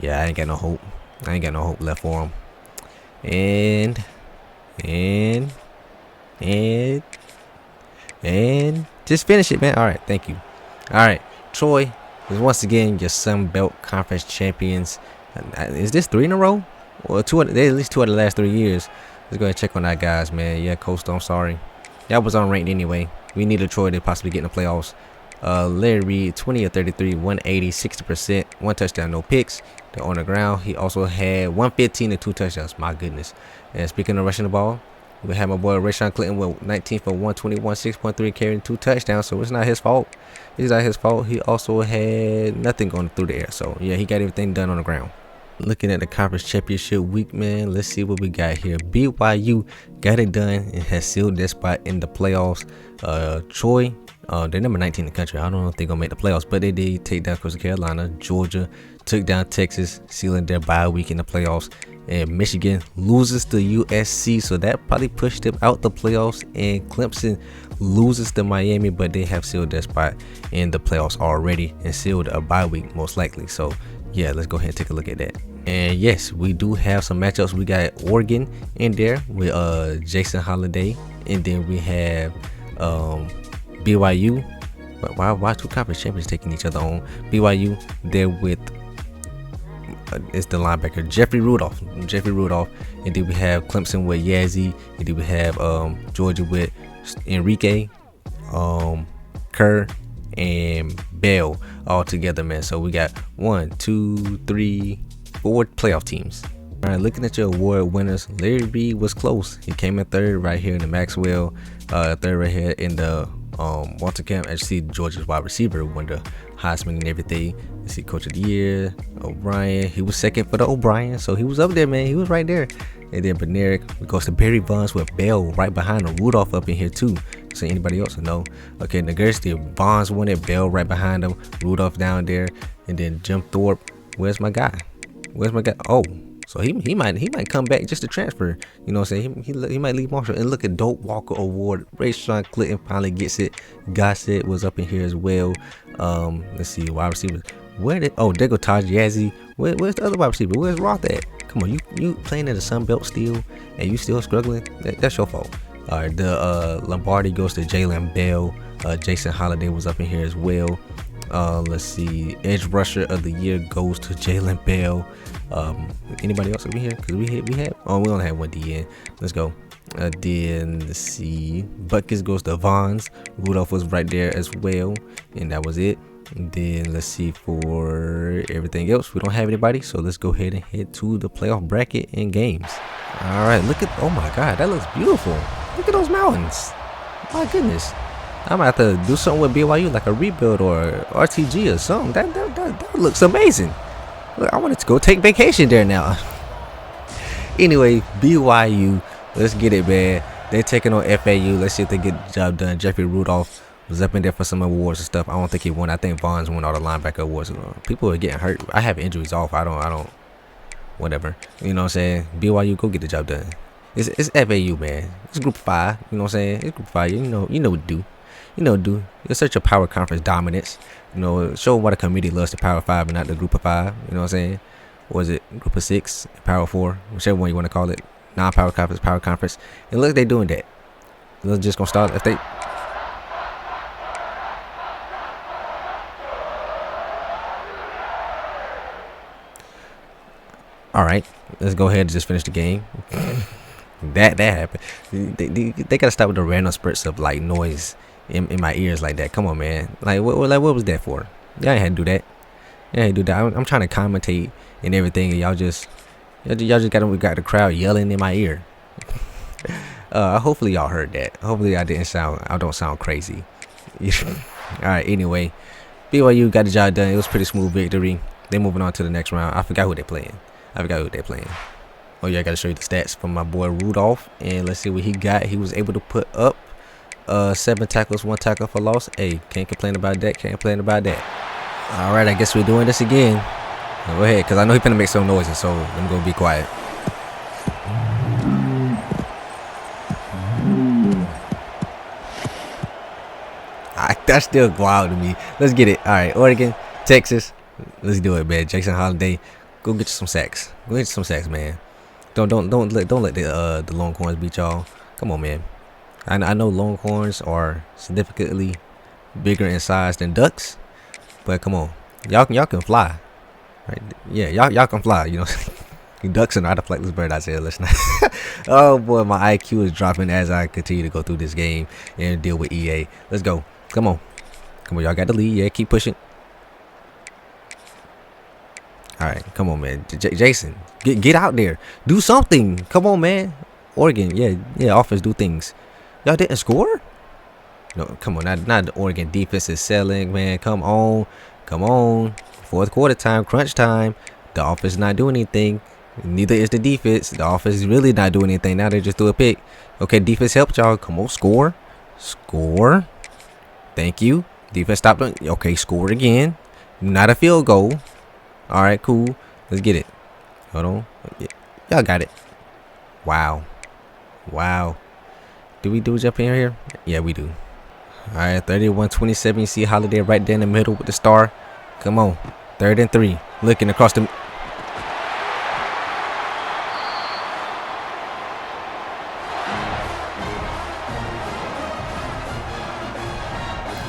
Yeah, I ain't got no hope. Left for him. And just finish it, man. All right, thank you. All right, Troy is once again your Sun Belt Conference champions. Is this 3 in a row? Well, they at least 2 out of the last 3 years. Let's go ahead and check on that, guys, man. Yeah, Coastal, I'm sorry. That was unranked anyway. We needed Troy to possibly get in the playoffs. Larry Reed, 20 of 33, 180, 60%, 1 touchdown, no picks. They're on the ground. He also had 115 and 2 touchdowns. My goodness. And speaking of rushing the ball, we have my boy Rayshawn Clayton with 19 for 121, 6.3 carrying 2 touchdowns. So it's not his fault. He also had nothing going through the air. So yeah, he got everything done on the ground. Looking at the conference championship week, man, let's see what we got here. BYU got it done and has sealed their spot in the playoffs. Troy, they're number 19 in the country. I don't know if they're gonna make the playoffs, but they did take down Coastal Carolina. Georgia took down Texas, sealing their bye week in the playoffs. And Michigan loses to USC, so that probably pushed them out the playoffs. And Clemson loses to Miami, but they have sealed their spot in the playoffs already and sealed a bye week most likely. So yeah, let's go ahead and take a look at that. And yes, we do have some matchups. We got Oregon in there with Jason Holiday, and then we have BYU. But why 2 conference champions taking each other on? BYU, they're with it's the linebacker Jeffrey Rudolph, and then we have Clemson with Yazzie, and then we have Georgia with Enrique, Kerr, and Bell all together, man. So we got 1, 2, 3, 4 playoff teams. All right, looking at your award winners, Larry Reed was close. He came in third right here in the Maxwell, third right here in the Walter Camp. As you see, Georgia's wide receiver won the Heisman and everything. You see, Coach of the Year, O'Brien. He was second for the O'Brien, so he was up there, man. He was right there. And then Benerick goes to Barry Bonds with Bell right behind him. Rudolph up in here too. So anybody else will know. Okay, Nagurski, Bonds won it. Bell right behind him. Rudolph down there, and then Jim Thorpe. Where's my guy? Where's my guy? Oh. So he might come back just to transfer. You know what I'm saying? He might leave Marshall. And look at Dope Walker Award. Rayshawn Clinton finally gets it. Gossett was up in here as well. Let's see, wide receivers. There go Taj Yazzie. Where's the other wide receiver? Where's Roth at? Come on, you playing in the Sun Belt still, and you still struggling? That's your fault. All right, the Lombardi goes to Jalen Bell. Jason Holiday was up in here as well. Let's see, Edge Rusher of the Year goes to Jalen Bell. Anybody else over here? Because we only have one DN. Let's go. Then let's see, Buckets goes to Vons. Rudolph was right there as well, and that was it. And then let's see, for everything else, we don't have anybody, so let's go ahead and head to the playoff bracket and games. All right, look at, oh my god, that looks beautiful. Look at those mountains. My goodness, I might have to do something with BYU, like a rebuild or RTG or something. That looks amazing. Look, I wanted to go take vacation there now. Anyway, BYU, let's get it, man. They're taking on FAU. Let's see if they get the job done. Jeffrey Rudolph was up in there for some awards and stuff. I don't think he won. I think Vons won all the linebacker awards. People are getting hurt. I have injuries off. I don't. Whatever. You know what I'm saying? BYU, go get the job done. It's FAU, man. It's Group 5. You know what I'm saying? It's Group 5. You know what to do. You search your power conference dominance. Show why the committee loves the Power 5 and not the Group of 5. You know what I'm saying? Or is it Group of 6, Power 4, whichever one you want to call it. Non-power conference, power conference. And look, they doing that. They're just gonna start if they. All right, let's go ahead and just finish the game. that happened. They gotta stop with the random spurts of like noise in my ears like that. Come on, man. Like what was that for? Y'all ain't had to do that. I'm trying to commentate and everything, and y'all just got the crowd yelling in my ear. Hopefully y'all heard that. Hopefully I don't sound crazy. All right. Anyway, BYU got the job done. It was a pretty smooth victory. They're moving on to the next round. I forgot who they're playing. Oh yeah, I gotta show you the stats from my boy Rudolph, and let's see what he got. He was able to put up 7 tackles, 1 tackle for loss. Hey, can't complain about that. All right, I guess we're doing this again. Go ahead, because I know he's gonna make some noises, so I'm gonna be quiet. That's still wild to me. Let's get it. All right, Oregon, Texas. Let's do it, man. Jason Holiday, go get you some sacks. Man. Don't let the Longhorns beat y'all. Come on, man. I know Longhorns are significantly bigger in size than Ducks, but come on, y'all can fly. Right? Yeah, y'all can fly. You know, Ducks are not a flightless bird. I said, listen. Oh boy, my IQ is dropping as I continue to go through this game and deal with EA. Let's go. Come on, y'all got the lead. Yeah, keep pushing. All right, come on, man. Jason, get out there. Do something. Come on, man. Oregon, yeah, offense, do things. Y'all didn't score? No, come on. Not the Oregon defense is selling, man. Come on. Fourth quarter time, crunch time. The offense is not doing anything. Neither is the defense. The offense is really not doing anything. Now they just threw a pick. Okay, defense helped y'all. Come on, score. Thank you. Defense stopped. Okay, score again. Not a field goal. All right, cool. Let's get it. Hold on. Y'all got it. Wow. Do we do a jump in here? Yeah, we do. All right, 31-27. You see Holiday right there in the middle with the star. Come on. 3rd and 3. Looking across the.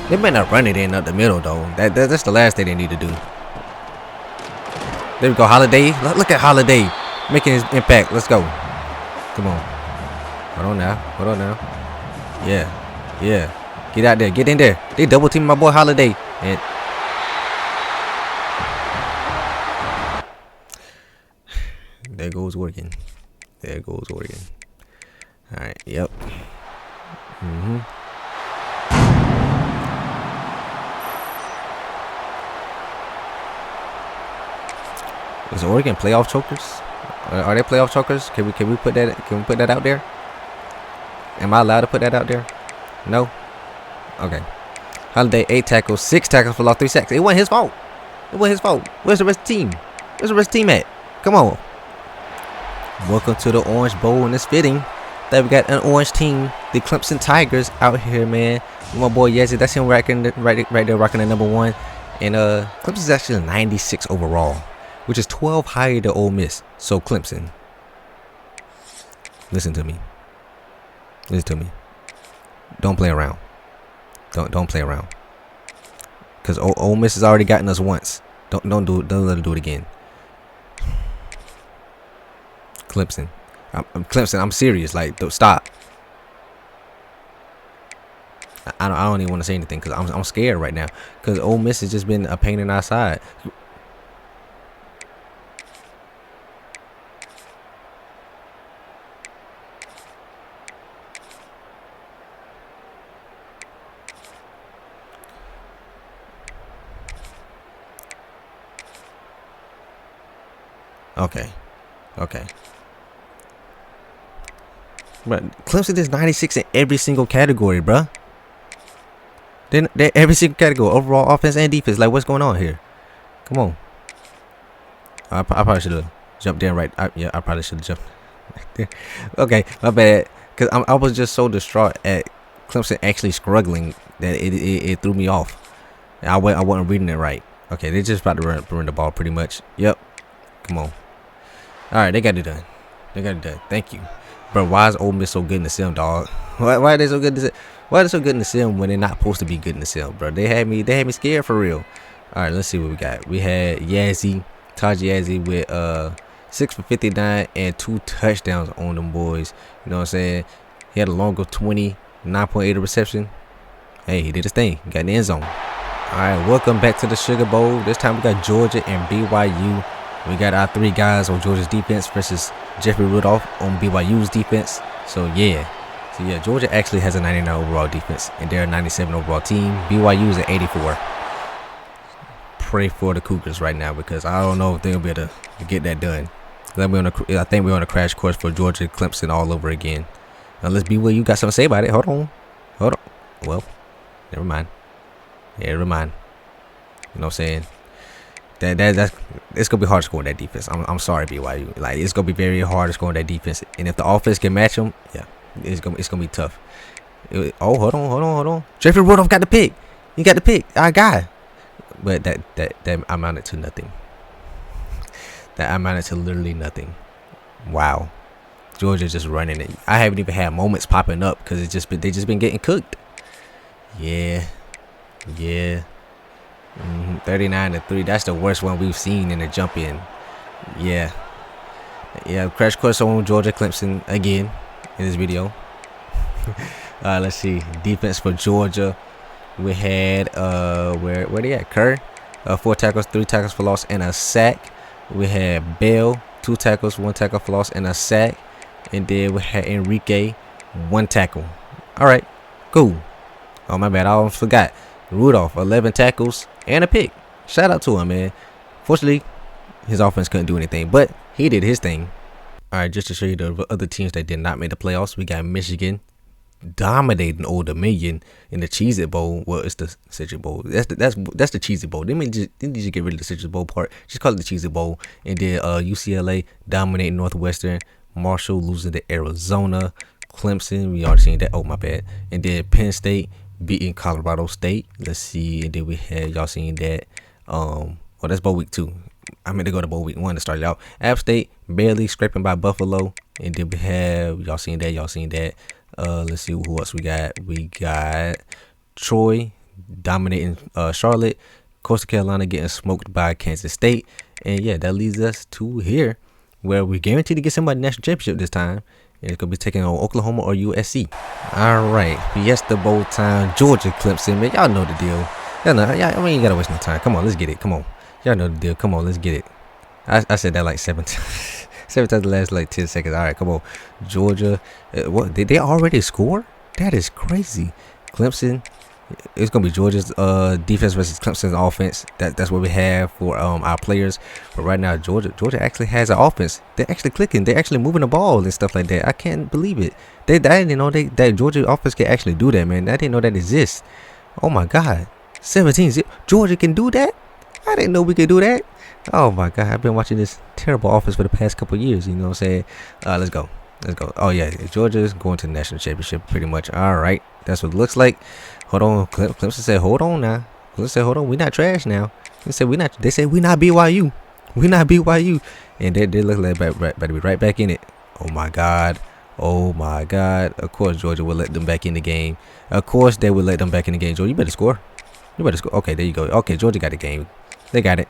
They might not run it in up the middle though. That's the last thing they need to do. There we go, Holiday. Look at Holiday making his impact. Let's go. Come on. Hold on now. Yeah. Get out there. Get in there. They double teaming my boy Holiday. And there goes Oregon. There goes Oregon. All right. Yep. Is Oregon playoff chokers? Are they playoff chokers? Can we put that out there? Am I allowed to put that out there? No. Okay. Holiday 8 tackles, 6 tackles for loss, 3 sacks. It wasn't his fault. It wasn't his fault. Where's the rest of the team? Where's the rest of the team at? Come on. Welcome to the Orange Bowl, and it's fitting that we got an orange team, the Clemson Tigers, out here, man. My boy Izayah, that's him right there, rocking the #1. And Clemson's actually 96 overall, which is 12 higher than Ole Miss. So Clemson, listen to me. Listen to me. Don't play around. Don't play around. Cause Ole Miss has already gotten us once. Don't let it do it again. Clemson. Clemson. I'm serious. Like, stop. I don't even want to say anything because I'm scared right now. Cause Ole Miss has just been a pain in our side. Okay. But Clemson is 96 in every single category, bruh. They're every single category, overall offense and defense. Like, what's going on here? Come on. I probably should have jumped in right. I probably should have jumped there. Okay, my bad. Cause I was just so distraught at Clemson actually struggling that it threw me off. I wasn't reading it right. Okay, they just about to run the ball pretty much. Yep. Come on. All right, they got it done. Thank you, bro. Why is Ole Miss so good in the sim, dog? Why are they so good? Why are they so good in the sim when they're not supposed to be good in the sim, bro? They had me scared for real. All right, let's see what we got. We had Yazzie with 6 for 59 and 2 touchdowns on them boys. You know what I'm saying? He had a longer 20, 9.8 reception. Hey, he did his thing. He got in the end zone. All right, welcome back to the Sugar Bowl. This time we got Georgia and BYU. We got our 3 guys on Georgia's defense versus Jeffrey Rudolph on BYU's defense. So yeah, Georgia actually has a 99 overall defense, and they're a 97 overall team. BYU is at 84. Pray for the Cougars right now because I don't know if they'll be able to get that done. I think we're on a crash course for Georgia Clemson all over again. Unless BYU got something to say about it. Hold on. Well, never mind. You know what I'm saying? That's it's gonna be hard to score that defense. I'm sorry, BYU. Like, it's gonna be very hard to score that defense, and if the offense can match them, yeah, it's gonna be tough. Hold on. Jeffrey Rudolph got the pick. He got the pick. Our guy. But that amounted to nothing. That amounted to literally nothing. Wow. Georgia's just running it. I haven't even had moments popping up because they just been getting cooked. Yeah. 39-3. That's the worst one we've seen in the jump in. Yeah. Crash course on Georgia Clemson again in this video. Let's see. Defense for Georgia. We had where they at? Kerr, 4 tackles, 3 tackles for loss, and a sack. We had Bell, 2 tackles, 1 tackle for loss, and a sack. And then we had Enrique, 1 tackle. All right, cool. Oh, my bad. I almost forgot. Rudolph, 11 tackles and a pick. Shout out to him, man. Fortunately, his offense couldn't do anything, but he did his thing. All right, just to show you the other teams that did not make the playoffs, we got Michigan dominating Old Dominion in the Cheez-It Bowl. Well, it's the Citrus Bowl. That's the Cheez-It Bowl. They need to get rid of the Citrus Bowl part. Just call it the Cheez-It Bowl. And then UCLA dominating Northwestern. Marshall losing to Arizona. Clemson, we already seen that. Oh, my bad. And then Penn State beating Colorado State. Let's see. And then we had, y'all seen that. That's bowl week 2. I meant to go to bowl week 1 to start it out. App State barely scraping by Buffalo. And then we have, y'all seen that. Let's see who else we got. We got Troy dominating Charlotte. Coastal Carolina getting smoked by Kansas State. And yeah, that leads us to here, where we're guaranteed to get somebody national championship this time. And it's going to be taking on Oklahoma or USC. All right. Fiesta Bowl time. Georgia Clemson, man. Y'all know the deal. Y'all know, you ain't got to waste no time. Come on, let's get it. Come on. Y'all know the deal. Come on, let's get it. I said that like 7 times. 7 times the last like 10 seconds. All right, come on. Georgia. What? Did they already score? That is crazy. Clemson. It's gonna be Georgia's defense versus Clemson's offense. That's what we have for our players. But right now, Georgia actually has an offense. They're actually clicking. They're actually moving the ball and stuff like that. I can't believe it. I didn't know that Georgia offense can actually do that, man. I didn't know that exists. Oh my God, 17-0. Georgia can do that. I didn't know we could do that. Oh my God, I've been watching this terrible offense for the past couple years. You know what I'm saying? Let's go. Oh yeah, Georgia's going to the national championship pretty much. All right, that's what it looks like. Hold on, Clemson said, hold on now. Clemson said, hold on, we not trash now. They said we not BYU. We not BYU. And they look like about to be right back in it. Oh my God. Of course Georgia will let them back in the game. Of course they will let them back in the game. Georgia, you better score. Okay, there you go. Okay, Georgia got the game. They got it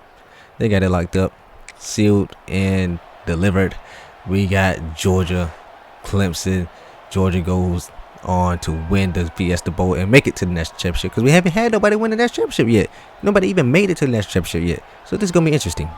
locked up, sealed, and delivered. We got Georgia, Clemson. Georgia goes on to win the Fiesta Bowl and make it to the national championship, because we haven't had nobody win the national championship yet. Nobody even made it to the national championship yet. So this is gonna be interesting.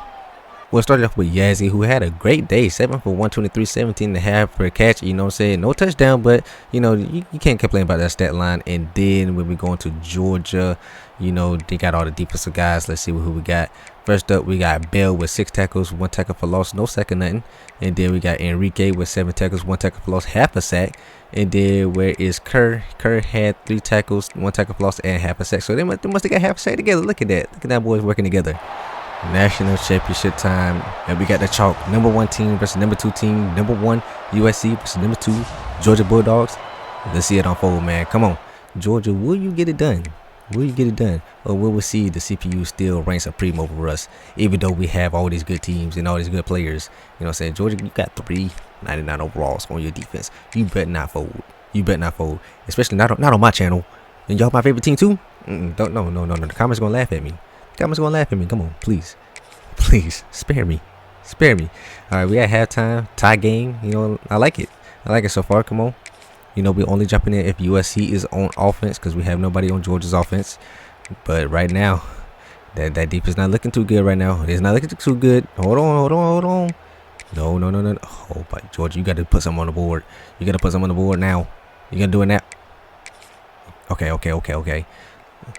We'll start off with Izayah, who had a great day. 7 for 123, 17.5 per catch. You know what I'm saying? No touchdown, but you know you can't complain about that stat line. And then when we go into Georgia, you know they got all the defensive guys. Let's see who we got. First up, we got Bell with 6 tackles, 1 tackle for loss, no sack or nothing. And then we got Enrique with 7 tackles, 1 tackle for loss, half a sack. And then where is Kerr? Kerr had 3 tackles, 1 tackle for loss, and half a sack. So they must have got half a sack together. Look at that boys working together. National championship time, and we got the chalk. Number 1 team versus number 2 team. Number 1 USC versus number 2 Georgia Bulldogs. Let's see it unfold, man. Come on, Georgia, will you get it done? Or will we see the CPU still reign supreme over us, even though we have all these good teams and all these good players? You know what I'm saying? Georgia, you got 399 overalls on your defense. You better not fold. Especially not on my channel. And y'all my favorite team too? No. The comments gonna laugh at me. Come on, please, spare me. All right, we at halftime, tie game. You know, I like it so far. Come on. You know, we only jumping in if USC is on offense, because we have nobody on Georgia's offense. But right now, that defense not looking too good right now. It's not looking too good. Hold on. No. Oh, but Georgia, you got to put something on the board. You got to put something on the board now. You gonna do it now? Okay.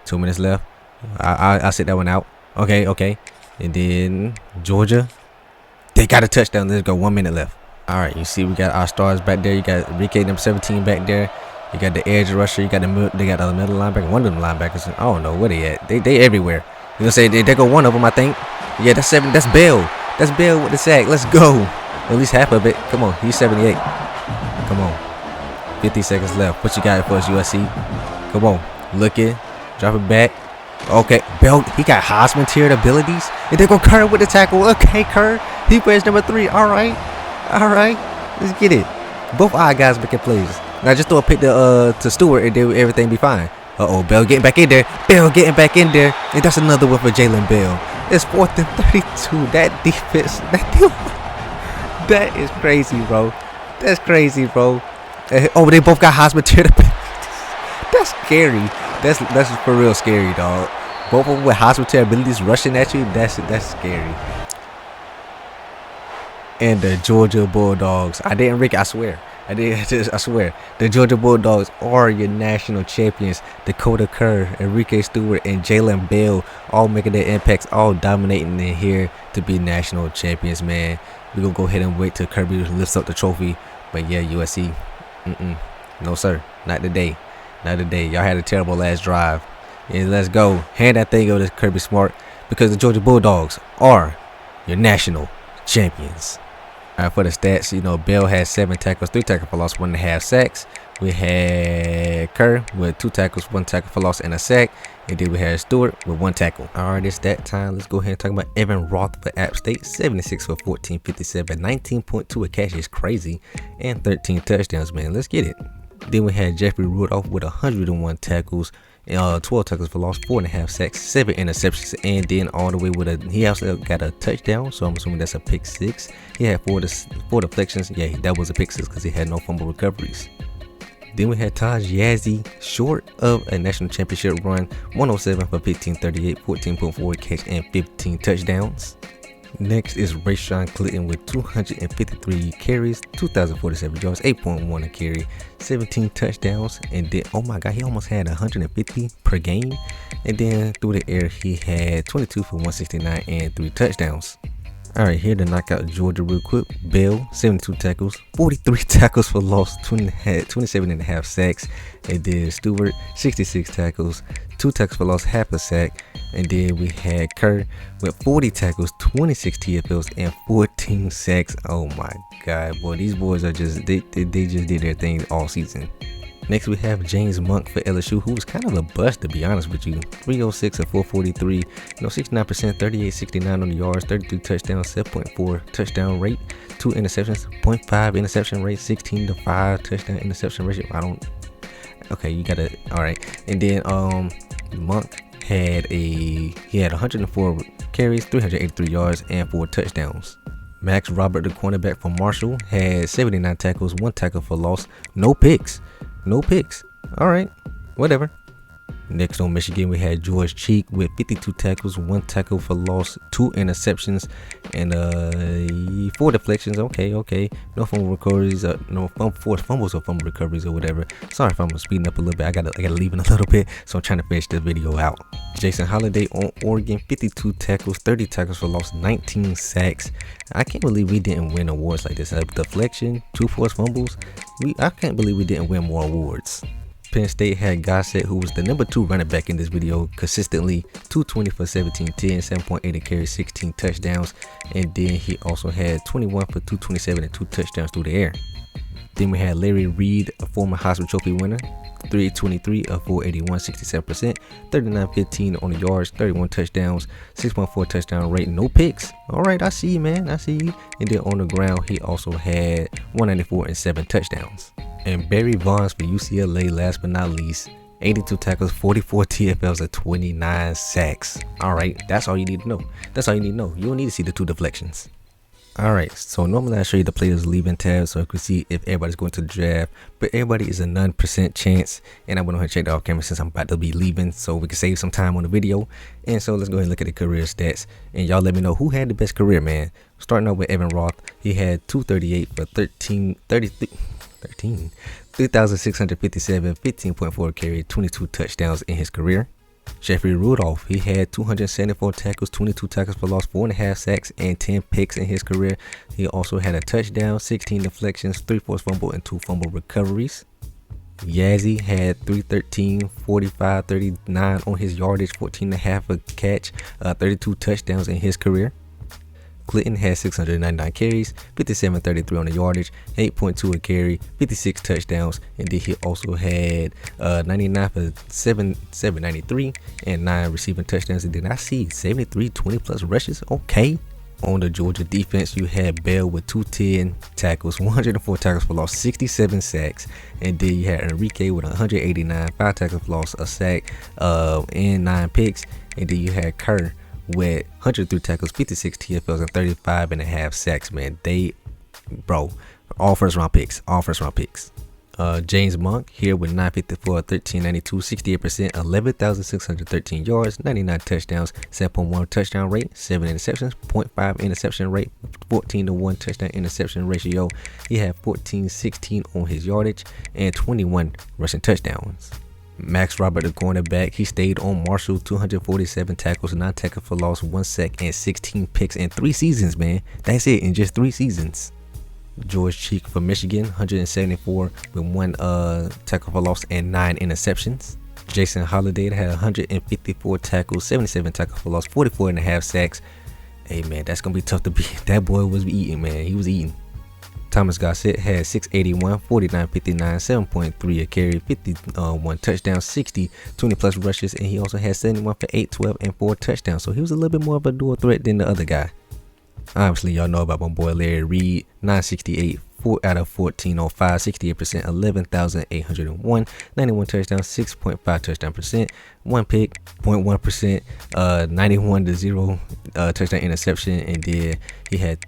2 minutes left. I'll sit that one out. Okay. And then Georgia, they got a touchdown. Let's go. 1 minute left. All right, you see we got our stars back there. You got Enrique, number 17 back there. You got the edge rusher. You got they got the middle linebacker. One of them linebackers, I don't know where they at. They everywhere. You gonna say they go one of them, I think. Yeah, that's 7. That's Bell. That's Bell with the sack. Let's go. At least half of it. Come on, he's 78. Come on. 50 seconds left. What you got for us, USC? Come on, look it. Drop it back. Okay, Bell, he got Heisman tiered abilities. And they go Kerr with the tackle. Okay, Kerr. He plays number 3. All right. Let's get it. Both our guys making plays. Now just throw a pick to Stewart and then everything be fine. Bell getting back in there. And that's another one for Jalen Bell. It's 4th and 32. That defense. That is crazy, bro. That's crazy, bro. They both got Heisman tiered abilities. That's scary. That's for real scary, dog. Both of them with hospital abilities rushing at you. That's scary. And the Georgia Bulldogs. I swear. The Georgia Bulldogs are your national champions. Dakota Kerr, Enrique Stewart, and Jalen Bell all making their impacts, all dominating in here to be national champions, man. We're going to go ahead and wait till Kirby lifts up the trophy. But yeah, USC. No, sir. Not today. Y'all had a terrible last drive. And let's go. Hand that thing over to Kirby Smart, because the Georgia Bulldogs are your national champions. All right, for the stats, you know, Bell has 7 tackles, 3 tackles for loss, 1.5 sacks. We had Kerr with 2 tackles, 1 tackle for loss, and a sack. And then we had Stewart with 1 tackle. All right, it's that time. Let's go ahead and talk about Evan Roth for App State. 76 for 1457, 19.2 a catch is crazy, and 13 touchdowns, man. Let's get it. Then we had Jeffrey Rudolph with 101 tackles, 12 tackles for loss, 4.5 sacks, 7 interceptions, and then all the way with he also got a touchdown, so I'm assuming that's a pick 6. He had 4 deflections. Yeah, that was a pick 6 because he had no fumble recoveries. Then we had Taj Yazzie, short of a national championship run, 107 for 1538, 14.4 catch, and 15 touchdowns. Next is Rayshawn Clinton with 253 carries, 2,047 yards, 8.1 a carry, 17 touchdowns, and then, oh my god, he almost had 150 per game. And then through the air, he had 22 for 169 and 3 touchdowns. Alright, here to knock out Georgia real quick. Bell, 72 tackles, 43 tackles for loss, 27 and a half sacks. And then Stewart, 66 tackles, 2 tackles for loss, half a sack. And then we had Kerr with 40 tackles, 26 TFLs, and 14 sacks. Oh my god, boy, these boys are just, they just did their thing all season. Next we have James Monk for LSU, who was kind of a bust, to be honest with you. 306 of 443, 69%, 38-69 on the yards, 32 touchdowns, 7.4 touchdown rate, 2 interceptions, 0.5 interception rate, 16 to 5 touchdown interception ratio. Okay, you got it. All right. And then Monk had 104 carries, 383 yards, and 4 touchdowns. Max Robert, the cornerback from Marshall, had 79 tackles, 1 tackle for loss, no picks. All right, whatever. Next on Michigan, we had George Cheek with 52 tackles, 1 tackle for loss, 2 interceptions, and 4 deflections. Okay. No fumble recoveries, no forced fumbles or fumble recoveries or whatever. Sorry if I'm speeding up a little bit. I gotta leave in a little bit, so I'm trying to finish this video out. Jason Holiday on Oregon, 52 tackles, 30 tackles for loss, 19 sacks. I can't believe we didn't win awards like this. A deflection, 2 forced fumbles. I can't believe we didn't win more awards. Penn State had Gossett, who was the number 2 running back in this video, consistently 220 for 1710, 7.8 a carry, 16 touchdowns, and then he also had 21 for 227 and 2 touchdowns through the air. Then we had Larry Reed, a former Heisman Trophy winner, 323 of 481, 67%, 39-15 on the yards, 31 touchdowns, 6.4 touchdown rate, no picks. All right, I see you, man. I see you. And then on the ground, he also had 194 and 7 touchdowns. And Barry Bonds for UCLA, last but not least, 82 tackles, 44 TFLs, and 29 sacks. All right, that's all you need to know. You don't need to see the 2 deflections. Alright, so normally I show you the players leaving tab so you can see if everybody's going to the draft, but everybody is a 9% chance, and I went ahead and checked off camera since I'm about to be leaving so we can save some time on the video. And so let's go ahead and look at the career stats, and y'all let me know who had the best career, man. Starting out with Evan Roth, he had 238 for 3,657, 15.4 carry, 22 touchdowns in his career. Jeffrey Rudolph, he had 274 tackles, 22 tackles for loss, 4.5 sacks, and 10 picks in his career. He also had a touchdown, 16 deflections, 3 forced fumble, and 2 fumble recoveries. Yazzie had 313, 45, 39 on his yardage, 14.5 a catch, 32 touchdowns in his career. Clinton had 699 carries, 57-33 on the yardage, 8.2 a carry, 56 touchdowns, and then he also had 99 for 793 and 9 receiving touchdowns. And then I see 73 20+ rushes. Okay. On the Georgia defense, you had Bell with 210 tackles, 104 tackles for loss, 67 sacks, and then you had Enrique with 189, 5 tackles for loss, a sack, and 9 picks, and then you had Kerr with 103 tackles, 56 TFLs, and 35.5 sacks, man. All first round picks. James Monk here with 954, 1392, 68%, 11,613 yards, 99 touchdowns, 7.1 touchdown rate, 7 interceptions, 0.5 interception rate, 14-1 touchdown interception ratio. He had 14-16 on his yardage and 21 rushing touchdowns. Max Robert, the cornerback, he stayed on Marshall, 247 tackles, 9 tackles for loss, 1 sack, and 16 picks in 3 seasons, man. That's it, in just 3 seasons. George Cheek for Michigan, 174 with 1 tackle for loss and 9 interceptions. Jason Holiday had 154 tackles, 77 tackles for loss, 44.5 sacks. Hey, man, that's going to be tough to beat. That boy was eating, man. He was eating. Thomas Gossett had 681, 49-59, 7.3 a carry, 51 touchdowns, 60 20+ rushes, and he also had 71 for 812 and 4 touchdowns. So he was a little bit more of a dual threat than the other guy. Obviously, y'all know about my boy Larry Reed, 968, 4 out of 1405, 68%, 11,801, 91 touchdowns, 6.5 touchdown percent, 1 pick, 0.1%, 91 to 0 touchdown interception, and then he had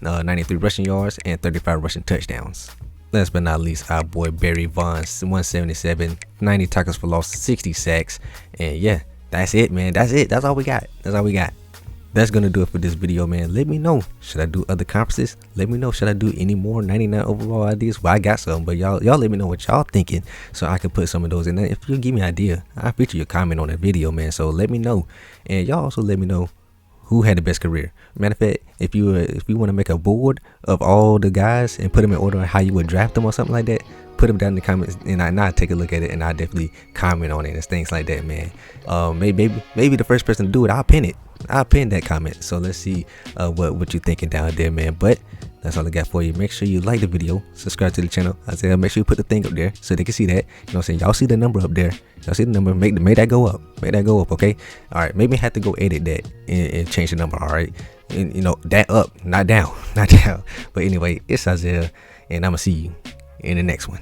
93 rushing yards and 35 rushing touchdowns. Last but not least, our boy Barry Bonds, 177, 90 tackles for loss, 60 sacks, and yeah, that's it, man. That's it. That's all we got. that's gonna do it for this video, man. Let me know, should I do other conferences? Let me know, should I do any more 99 overall ideas? Well, I got some, but y'all let me know what y'all thinking so I can put some of those in there. If you give me an idea, I'll feature your comment on the video, man. So let me know, and y'all also let me know who had the best career. Matter of fact, if you want to make a board of all the guys and put them in order on how you would draft them or something like that, put them down in the comments, and I'll take a look at it, and I'll definitely comment on it and things like that, man. Maybe the first person to do it, I'll pin it. I'll pin that comment. So let's see what you thinking down there, man. But that's all I got for you. Make sure you like the video, subscribe to the channel. Izayah, make sure you put the thing up there so they can see that. You know what I'm saying? Y'all see the number up there. Y'all see the number. Make that go up. Make that go up, okay? All right. Maybe I have to go edit that and change the number. All right. And you know, that up, not down, not down. But anyway, it's Izayah, and I'm gonna see you in the next one.